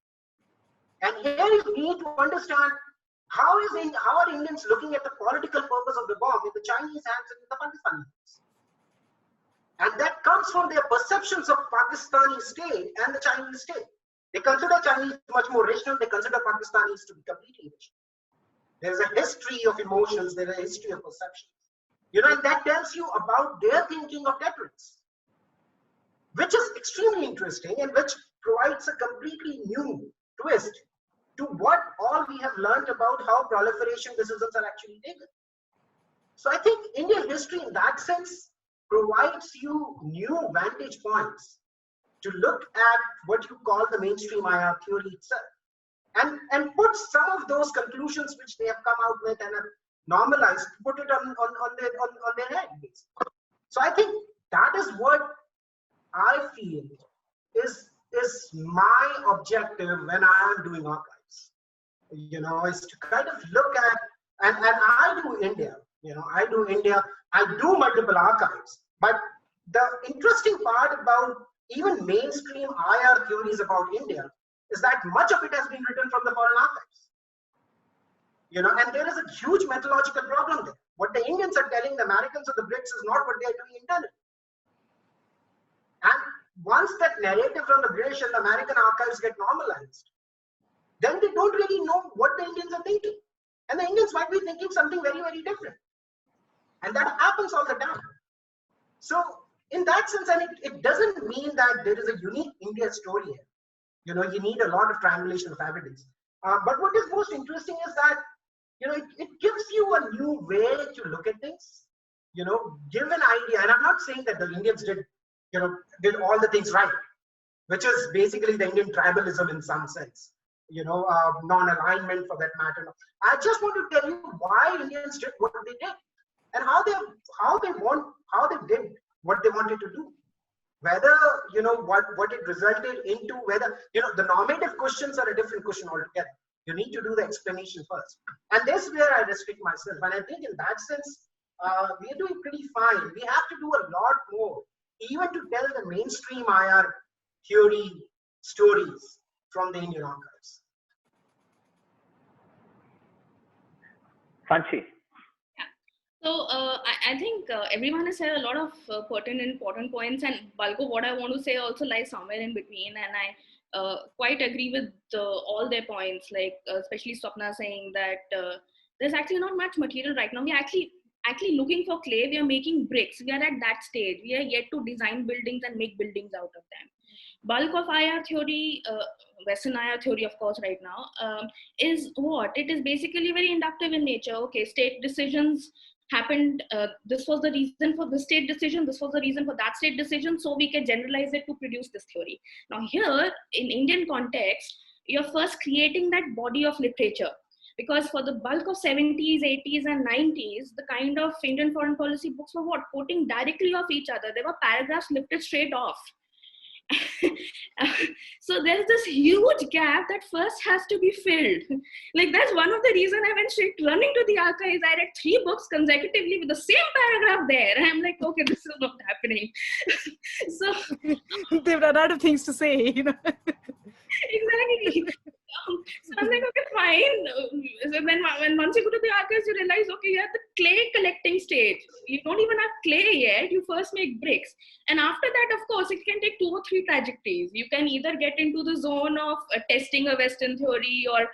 And here you need to understand how are Indians looking at the political purpose of the bomb in the Chinese hands and in the Pakistani hands. And that comes from their perceptions of Pakistani state and the Chinese state. They consider Chinese much more rational. They consider Pakistanis to be completely irrational. There is a history of emotions. There is a history of perceptions. And that tells you about their thinking of deterrence, which is extremely interesting and which provides a completely new twist to what all we have learned about how proliferation decisions are actually taken. So I think Indian history in that sense provides you new vantage points to look at what you call the mainstream IR theory itself, and put some of those conclusions which they have come out with and have normalized, put it on their head. So I think that is what I feel is my objective when I am doing archives. Is to kind of look at, and I do India. I do multiple archives. But the interesting part about even mainstream IR theories about India is that much of it has been written from the foreign archives. And there is a huge methodological problem there. What the Indians are telling the Americans or the Brits is not what they are doing internally. And once that narrative from the British and the American archives get normalized, then they don't really know what the Indians are thinking. And the Indians might be thinking something very, very different. And that happens all the time. So in that sense, and it doesn't mean that there is a unique India story here. You need a lot of triangulation of evidence. But what is most interesting is that, it gives you a new way to look at things. Give an idea. And I'm not saying that the Indians did all the things right, which is basically the Indian tribalism in some sense. Non-alignment for that matter. I just want to tell you why Indians did what they did and how they did what they wanted to do. Whether what it resulted into, whether the normative questions are a different question altogether. You need to do the explanation first, and this is where I restrict myself. And I think in that sense, we are doing pretty fine. We have to do a lot more, even to tell the mainstream IR theory stories from the Indian archives. Sanchi. So I think everyone has said a lot of pertinent, important points, and bulk of what I want to say also lies somewhere in between. And I quite agree with all their points, like especially Swapna saying that there's actually not much material right now. We're actually looking for clay. We are making bricks. We are at that stage. We are yet to design buildings and make buildings out of them. Bulk of IR theory, Western IR theory, of course, right now, is what? It is basically very inductive in nature. Okay, state decisions happened. This was the reason for the state decision. This was the reason for that state decision. So we can generalize it to produce this theory. Now here, in Indian context, you're first creating that body of literature. Because for the bulk of 70s, 80s, and 90s, the kind of Indian foreign policy books were what? Quoting directly off each other. There were paragraphs lifted straight off. So there's this huge gap that first has to be filled. Like that's one of the reasons I went straight running to the archives. I read 3 books consecutively with the same paragraph there. And I'm like, okay, this is not happening. So they've run out of things to say, Exactly. So I'm like, okay, fine. So when once you go to the archives, you realize, okay, you're at the clay collecting stage. You don't even have clay yet. You first make bricks. And after that, of course, it can take 2 or 3 trajectories. You can either get into the zone of testing a Western theory or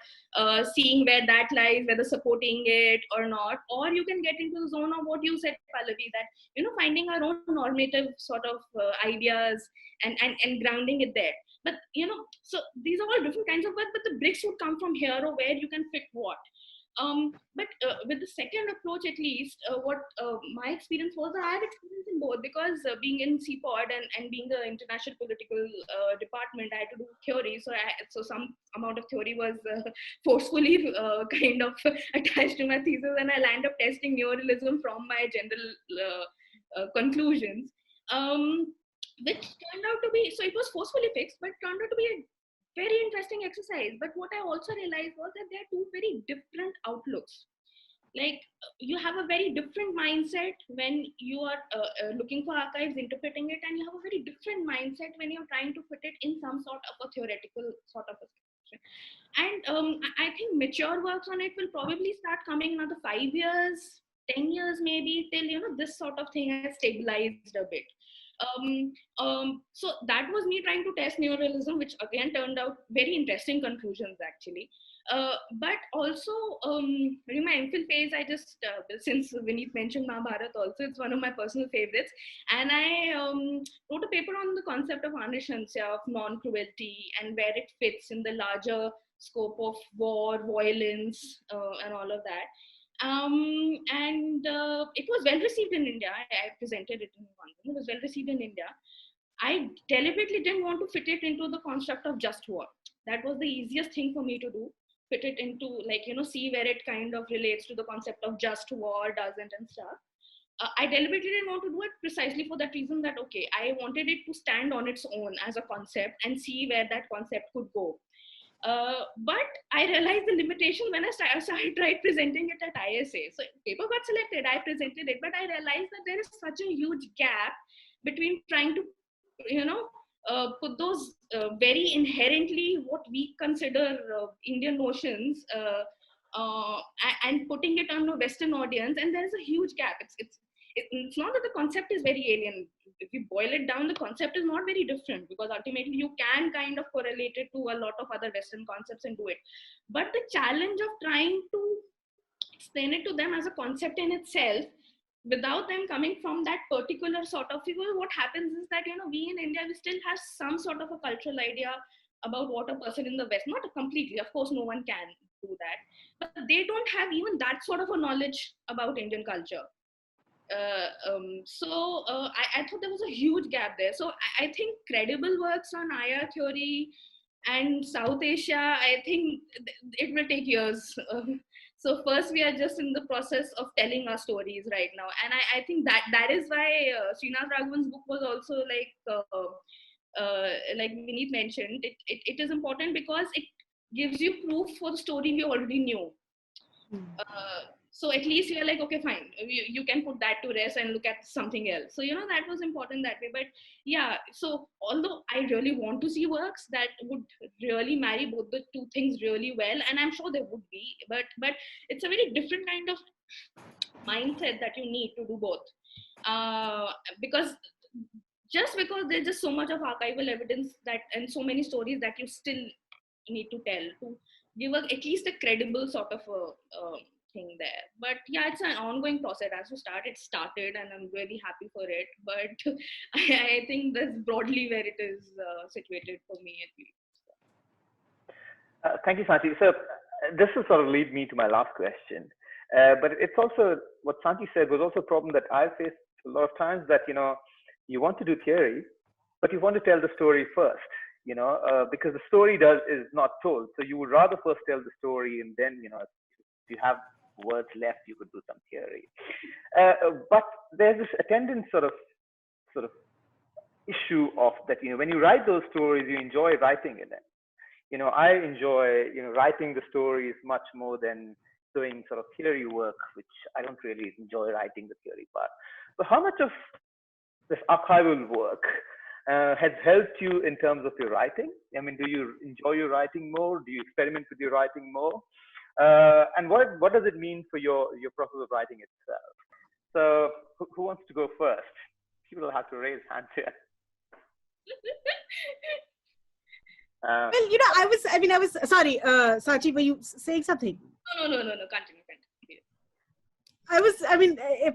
seeing where that lies, whether supporting it or not, or you can get into the zone of what you said, Pallavi, that, finding our own normative sort of ideas and grounding it there. But, so these are all different kinds of work, but the bricks would come from here or where you can fit what. But with the second approach, at least, what my experience was, I had experience in both, because being in CPOD and being the international political department, I had to do theory. So some amount of theory was forcefully kind of attached to my thesis, and I landed up testing neorealism from my general conclusions. Which turned out to be, so it was forcefully fixed, but turned out to be a very interesting exercise. But what I also realized was that there are 2 very different outlooks. Like, you have a very different mindset when you are looking for archives, interpreting it, and you have a very different mindset when you're trying to put it in some sort of a theoretical sort of a situation. And I think mature works on it will probably start coming another 5 years, 10 years maybe, till this sort of thing has stabilized a bit. So that was me trying to test neorealism, which again turned out very interesting conclusions actually. But also during my MPhil phase, I just, since Vineet mentioned Mahabharata also, it's one of my personal favorites. And I wrote a paper on the concept of anishansya, of non-cruelty, and where it fits in the larger scope of war, violence, and all of that. And it was well received in India. I presented it in London. It was well received in India. I deliberately didn't want to fit it into the construct of just war. That was the easiest thing for me to do. Fit it into, like, see where it kind of relates to the concept of just war, doesn't, and stuff. I deliberately didn't want to do it precisely for that reason, that, okay, I wanted it to stand on its own as a concept and see where that concept could go. But I realized the limitation when I tried presenting it at ISA. So paper got selected, I presented it, but I realized that there is such a huge gap between trying to, put those very inherently what we consider Indian notions and putting it on a Western audience, and there is a huge gap. It's not that the concept is very alien. If you boil it down, the concept is not very different, because ultimately you can kind of correlate it to a lot of other Western concepts and do it. But the challenge of trying to explain it to them as a concept in itself, without them coming from that particular sort of figure, what happens is that, we in India, we still have some sort of a cultural idea about what a person in the West, not completely, of course, no one can do that, but they don't have even that sort of a knowledge about Indian culture. I thought there was a huge gap there. So I think credible works on IR theory and South Asia, I think it will take years. So first, we are just in the process of telling our stories right now, and I think that is why Srinath Raghavan's book was also like Vineet mentioned. It is important because it gives you proof for the story we already knew. So at least you're like, okay, fine, you can put that to rest and look at something else. So, that was important that way. But yeah, so although I really want to see works that would really marry both the 2 things really well, and I'm sure there would be, but it's a very different kind of mindset that you need to do both. Because there's just so much of archival evidence that, and so many stories that you still need to tell to give at least a credible sort of a thing there. But yeah, it's an ongoing process. As to start, it started, and I'm really happy for it. But I think that's broadly where it is situated for me at least. Thank you, Sanchi. So this will sort of lead me to my last question. But it's also what Sanchi said was also a problem that I faced a lot of times, that you want to do theory, but you want to tell the story first. Because the story is not told. So you would rather first tell the story, and then, if you have words left, you could do some theory. But there's this attendant sort of issue of that, when you write those stories, you enjoy writing in them. I enjoy, writing the stories much more than doing sort of theory work, which I don't really enjoy writing the theory part. So how much of this archival work has helped you in terms of your writing? I mean, do you enjoy your writing more? Do you experiment with your writing more? And what does it mean for your process of writing itself? So who wants to go first? People will have to raise hands here. Well, I was sorry, Sanchi, were you saying something? No, continue.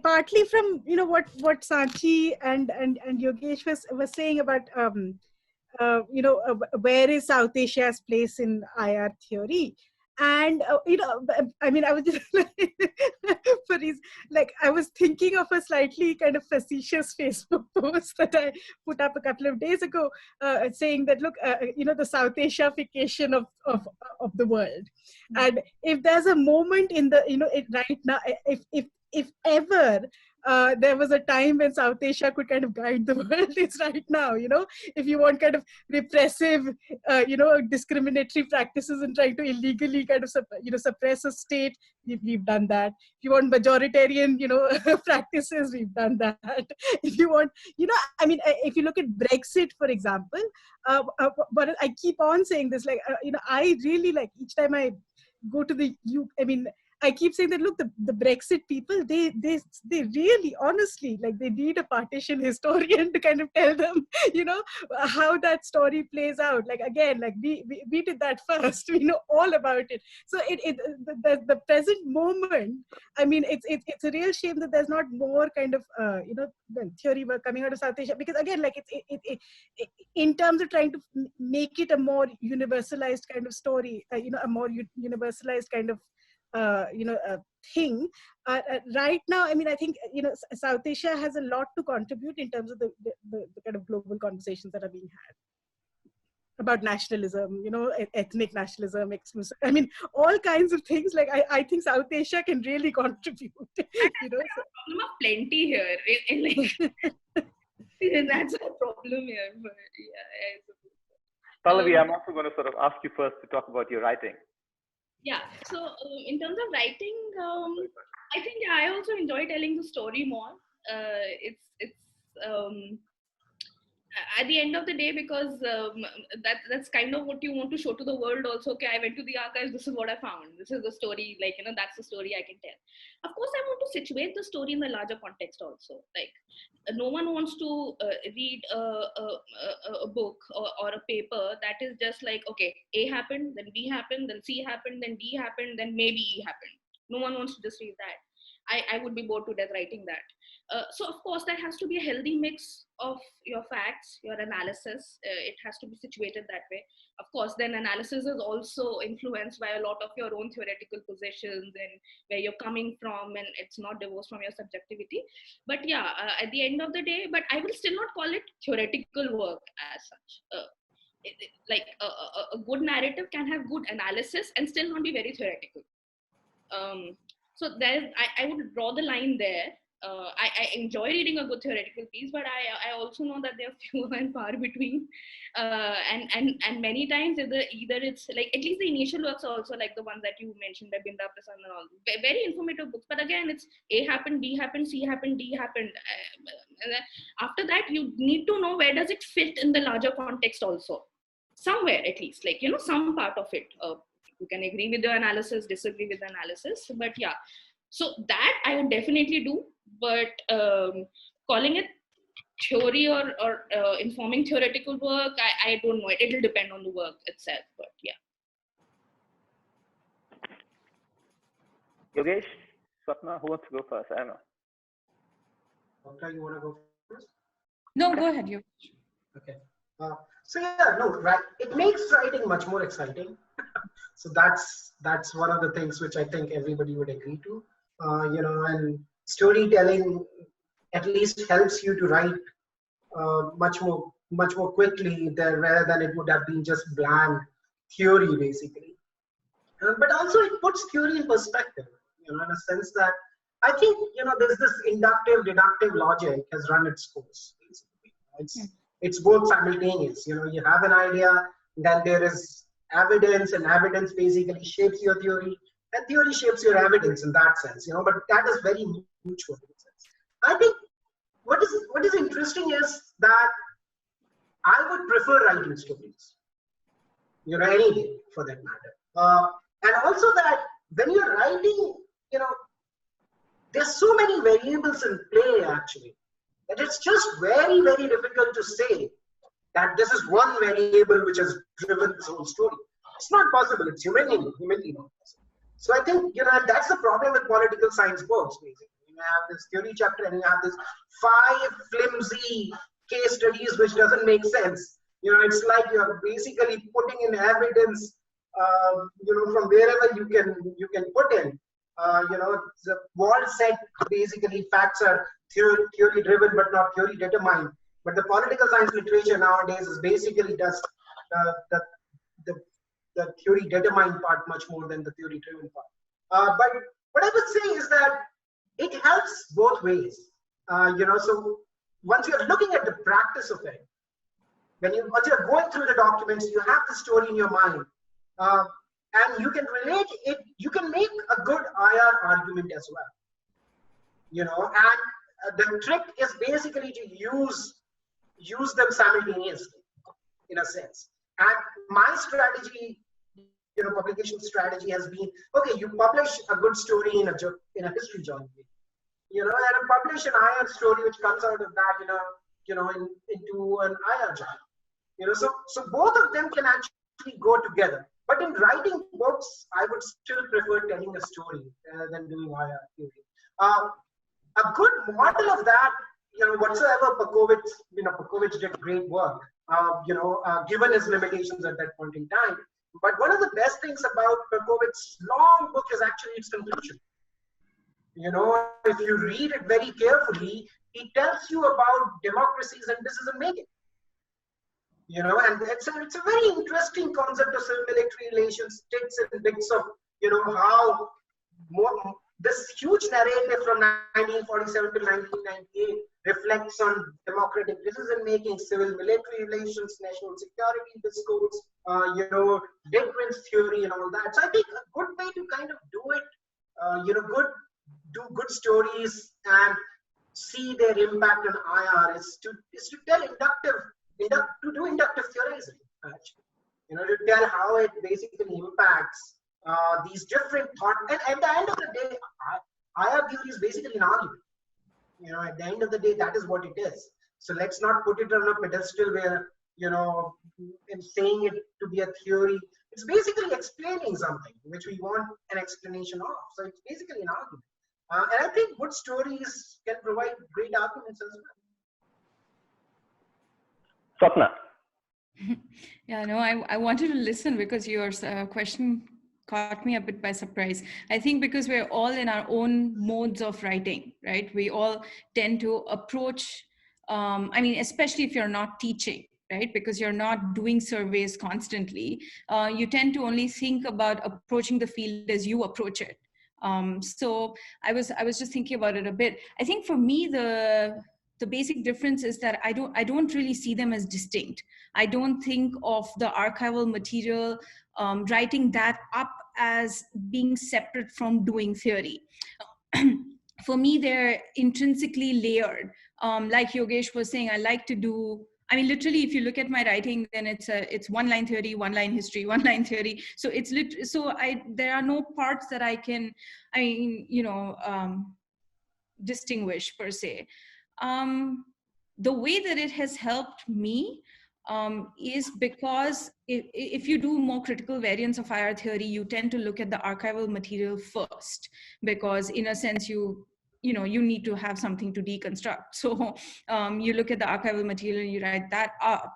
Partly from what Sanchi and Yogesh was saying about where is South Asia's place in IR theory, and I was just for these, like, I was thinking of a slightly kind of facetious Facebook post that I put up a couple of days ago, saying that, look, the South Asiaification of the world, and if there's a moment in the right now, if ever there was a time when South Asia could kind of guide the world, it's right now. If you want kind of repressive, discriminatory practices and trying to illegally kind of suppress a state, we've done that. If you want majoritarian, practices, we've done that. If you want, if you look at Brexit, for example, but I keep on saying this, like, I really, like, each time I go to the I keep saying that, look, the Brexit people, they really, honestly, like, they need a partition historian to kind of tell them, how that story plays out. Like, again, like, we did that first. We know all about it. So the present moment, it's a real shame that there's not more kind of, theory work coming out of South Asia, because, again, like, it in terms of trying to make it a more universalized kind of story, a more universalized kind of thing. Right now, I think South Asia has a lot to contribute in terms of the kind of global conversations that are being had about nationalism, ethnic nationalism, exclusive. All kinds of things. Like, I think South Asia can really contribute. Problem of plenty here. That's a problem here. But yeah, Pallavi, I'm also going to sort of ask you first to talk about your writing. Yeah, so in terms of writing, I think I also enjoy telling the story more. It's at the end of the day, because that's kind of what you want to show to the world also. Okay, I went to the archives, this is what I found, this is the story, like, that's the story I can tell. Of course, I want to situate the story in the larger context also. Like, no one wants to read a book or a paper that is just like, okay, A happened, then B happened, then C happened, then D happened, then maybe E happened. No one wants to just read that. I would be bored to death writing that. So, of course, there has to be a healthy mix of your facts, your analysis. It has to be situated that way. Of course, then analysis is also influenced by a lot of your own theoretical positions and where you're coming from, and it's not divorced from your subjectivity. But yeah, at the end of the day, but I will still not call it theoretical work as such. Like a good narrative can have good analysis and still not be very theoretical. So I would draw the line there. I enjoy reading a good theoretical piece, but I also know that they're few and far between. And many times either it's like, at least the initial works also, like the ones that you mentioned, the Binda Prasad and all, very informative books. But again, it's A happened, B happened, C happened, D happened. And then after that, you need to know where does it fit in the larger context also. Somewhere at least, like, some part of it. You can agree with the analysis, disagree with the analysis, but yeah. So that I would definitely do, but calling it theory or informing theoretical work, I don't know. It will depend on the work itself, but yeah. Yogesh, Swapna, who wants to go first? I don't know. Okay, you want to go first? No, go ahead, you. Okay. So yeah, no, right. It makes writing much more exciting. So that's one of the things which I think everybody would agree to. And storytelling at least helps you to write much more quickly there, rather than it would have been just bland theory basically. But also it puts theory in perspective, in a sense that I think there's this inductive deductive logic has run its course basically. It's both simultaneous. You have an idea, then there is evidence, and evidence basically shapes your theory, and theory shapes your evidence in that sense. But that is very mutual in a sense. I think what is interesting is that prefer writing stories, any day for that matter. And also that when you're writing, there's so many variables in play actually, that it's just very, very difficult to say that this is one variable which has driven this whole story. It's not possible. It's humanly not possible. So I think, that's the problem with political science books, basically. You have this theory chapter and you have this 5 flimsy case studies which doesn't make sense. It's like you're basically putting in evidence, from wherever you can put in. The Wall said basically facts are theory driven but not theory determined. But the political science literature nowadays is basically does the theory determined part much more than the theory driven part. But what I would say is that it helps both ways. So once you're looking at the practice of it, once you're going through the documents, you have the story in your mind, and you can relate it. You can make a good IR argument as well. And the trick is basically to use them simultaneously, in a sense. And my strategy, publication strategy has been, okay, you publish a good story in a history journal, and publish an IR story which comes out of that, into an IR journal. So both of them can actually go together. But in writing books, I would still prefer telling a story than doing IR theory. A good model of that, whatsoever Pakovich did great work, given his limitations at that point in time. But one of the best things about Pakovich's long book is actually its conclusion. If you read it very carefully, it tells you about democracies and decision making. And it's a very interesting concept of civil-military relations, takes in bits of, how this huge narrative from 1947 to 1998 reflects on democratic decision-making, civil-military relations, national security discourse, deterrence theory and all that. So I think a good way to kind of do it, do good stories and see their impact on IR is to tell to do inductive theorizing, actually. To tell how it basically impacts these different thoughts. And at the end of the day, IR theory is basically an argument. At the end of the day, that is what it is. So let's not put it on a pedestal where, in saying it to be a theory, it's basically explaining something which we want an explanation of. So it's basically an argument. And I think good stories can provide great arguments as well. Swapna. Yeah, no, I wanted to listen because your question caught me a bit by surprise. I think because we're all in our own modes of writing, right? We all tend to approach, especially if you're not teaching, right? Because you're not doing surveys constantly, you tend to only think about approaching the field as you approach it. So I was just thinking about it a bit. I think for me, the basic difference is that I don't really see them as distinct. I don't think of the archival material, writing that up as being separate from doing theory. For me, they're intrinsically layered. Like Yogesh was saying, I like to do, literally, if you look at my writing, then it's one line theory, one line history, one line theory. So there are no parts that I can, distinguish per se. The way that it has helped me is because if you do more critical variants of IR theory, you tend to look at the archival material first, because in a sense you need to have something to deconstruct. So you look at the archival material and you write that up.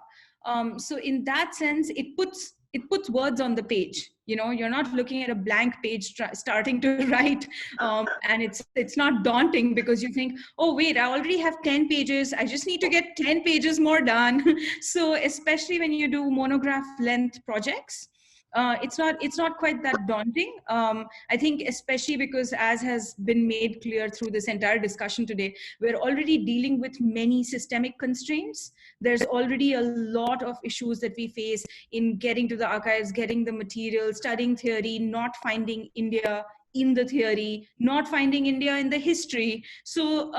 So in that sense, it puts words on the page. You're not looking at a blank page starting to write, and it's not daunting because you think, oh wait, I already have 10 pages. I just need to get 10 pages more done. So especially when you do monograph length projects, it's not quite that daunting. I think especially because, as has been made clear through this entire discussion today, we're already dealing with many systemic constraints. There's already a lot of issues that we face in getting to the archives, getting the material, studying theory, not finding India in the theory, not finding India in the history. So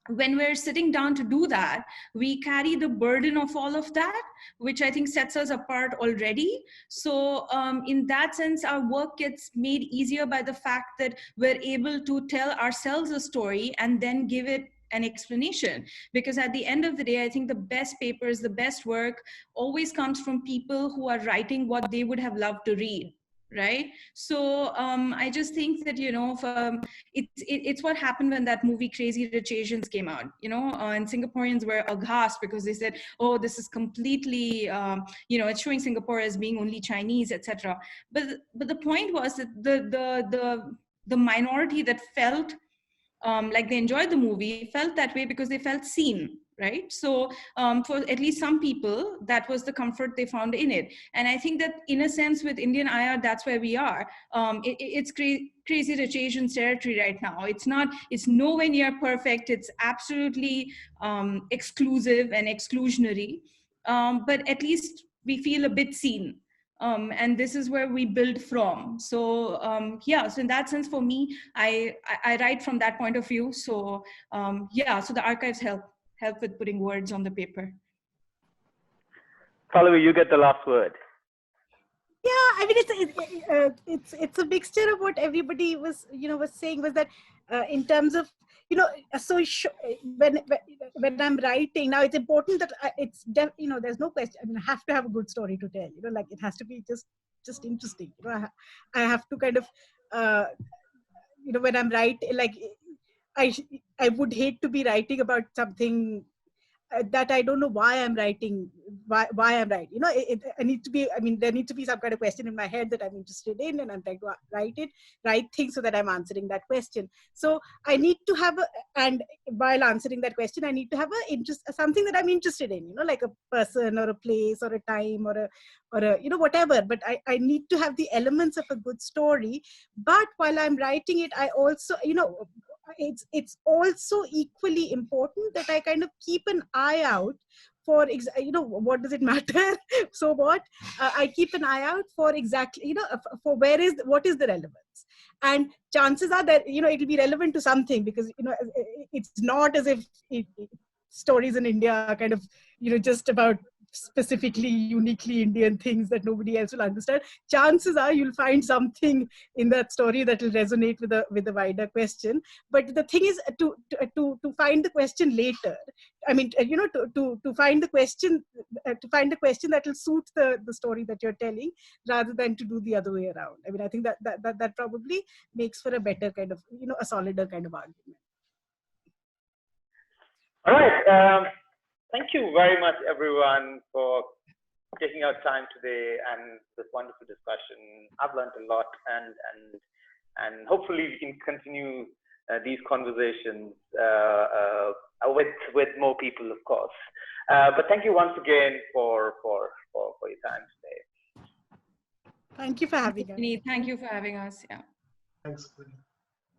when we're sitting down to do that, we carry the burden of all of that, which I think sets us apart already. So in that sense, our work gets made easier by the fact that we're able to tell ourselves a story and then give it an explanation. Because at the end of the day, I think the best papers, the best work always comes from people who are writing what they would have loved to read. Right. So I just think that, it's what happened when that movie Crazy Rich Asians came out, and Singaporeans were aghast because they said, oh, this is completely, it's showing Singapore as being only Chinese, etc. But the point was that the minority that felt like they enjoyed the movie felt that way because they felt seen, right? So for at least some people, that was the comfort they found in it. And I think that in a sense with Indian IR, that's where we are. It's Crazy Rich Asians territory right now. It's nowhere near perfect. It's absolutely exclusive and exclusionary. But at least we feel a bit seen. And this is where we build from. So so in that sense, for me, I write from that point of view. So so the archives help with putting words on the paper. Pallavi, you get the last word. Yeah, I mean it's a mixture of what everybody was saying, was that in terms of when I'm writing now, it's important that there's no question. I mean, I have to have a good story to tell. Like it has to be just interesting. I have to kind of when I'm writing, like I would hate to be writing about something that I don't know why I'm writing, why I'm writing. I need to be, I mean, there needs to be some kind of question in my head that I'm interested in, and I'm trying to write things so that I'm answering that question. So I need to have and while answering that question, I need to have something that I'm interested in, like a person or a place or a time or a whatever. But I need to have the elements of a good story. But while I'm writing it, I also, it's also equally important that I kind of keep an eye out for what does it matter? So what? I keep an eye out for exactly, for what is the relevance, and chances are that it'll be relevant to something, because it's not as if stories in India are kind of just about specifically uniquely Indian things that nobody else will understand. Chances are you'll find something in that story that will resonate with a wider question. But the thing is to find the question later. I mean, to find the question that will suit the story that you're telling, rather than to do the other way around. I mean, I think that probably makes for a better kind of a solider kind of argument. All right. Thank you very much, everyone, for taking out time today and this wonderful discussion. I've learned a lot, and hopefully we can continue these conversations with more people, of course. But thank you once again for your time today. Thank you for having us. Thank you for having us. Yeah. Thanks.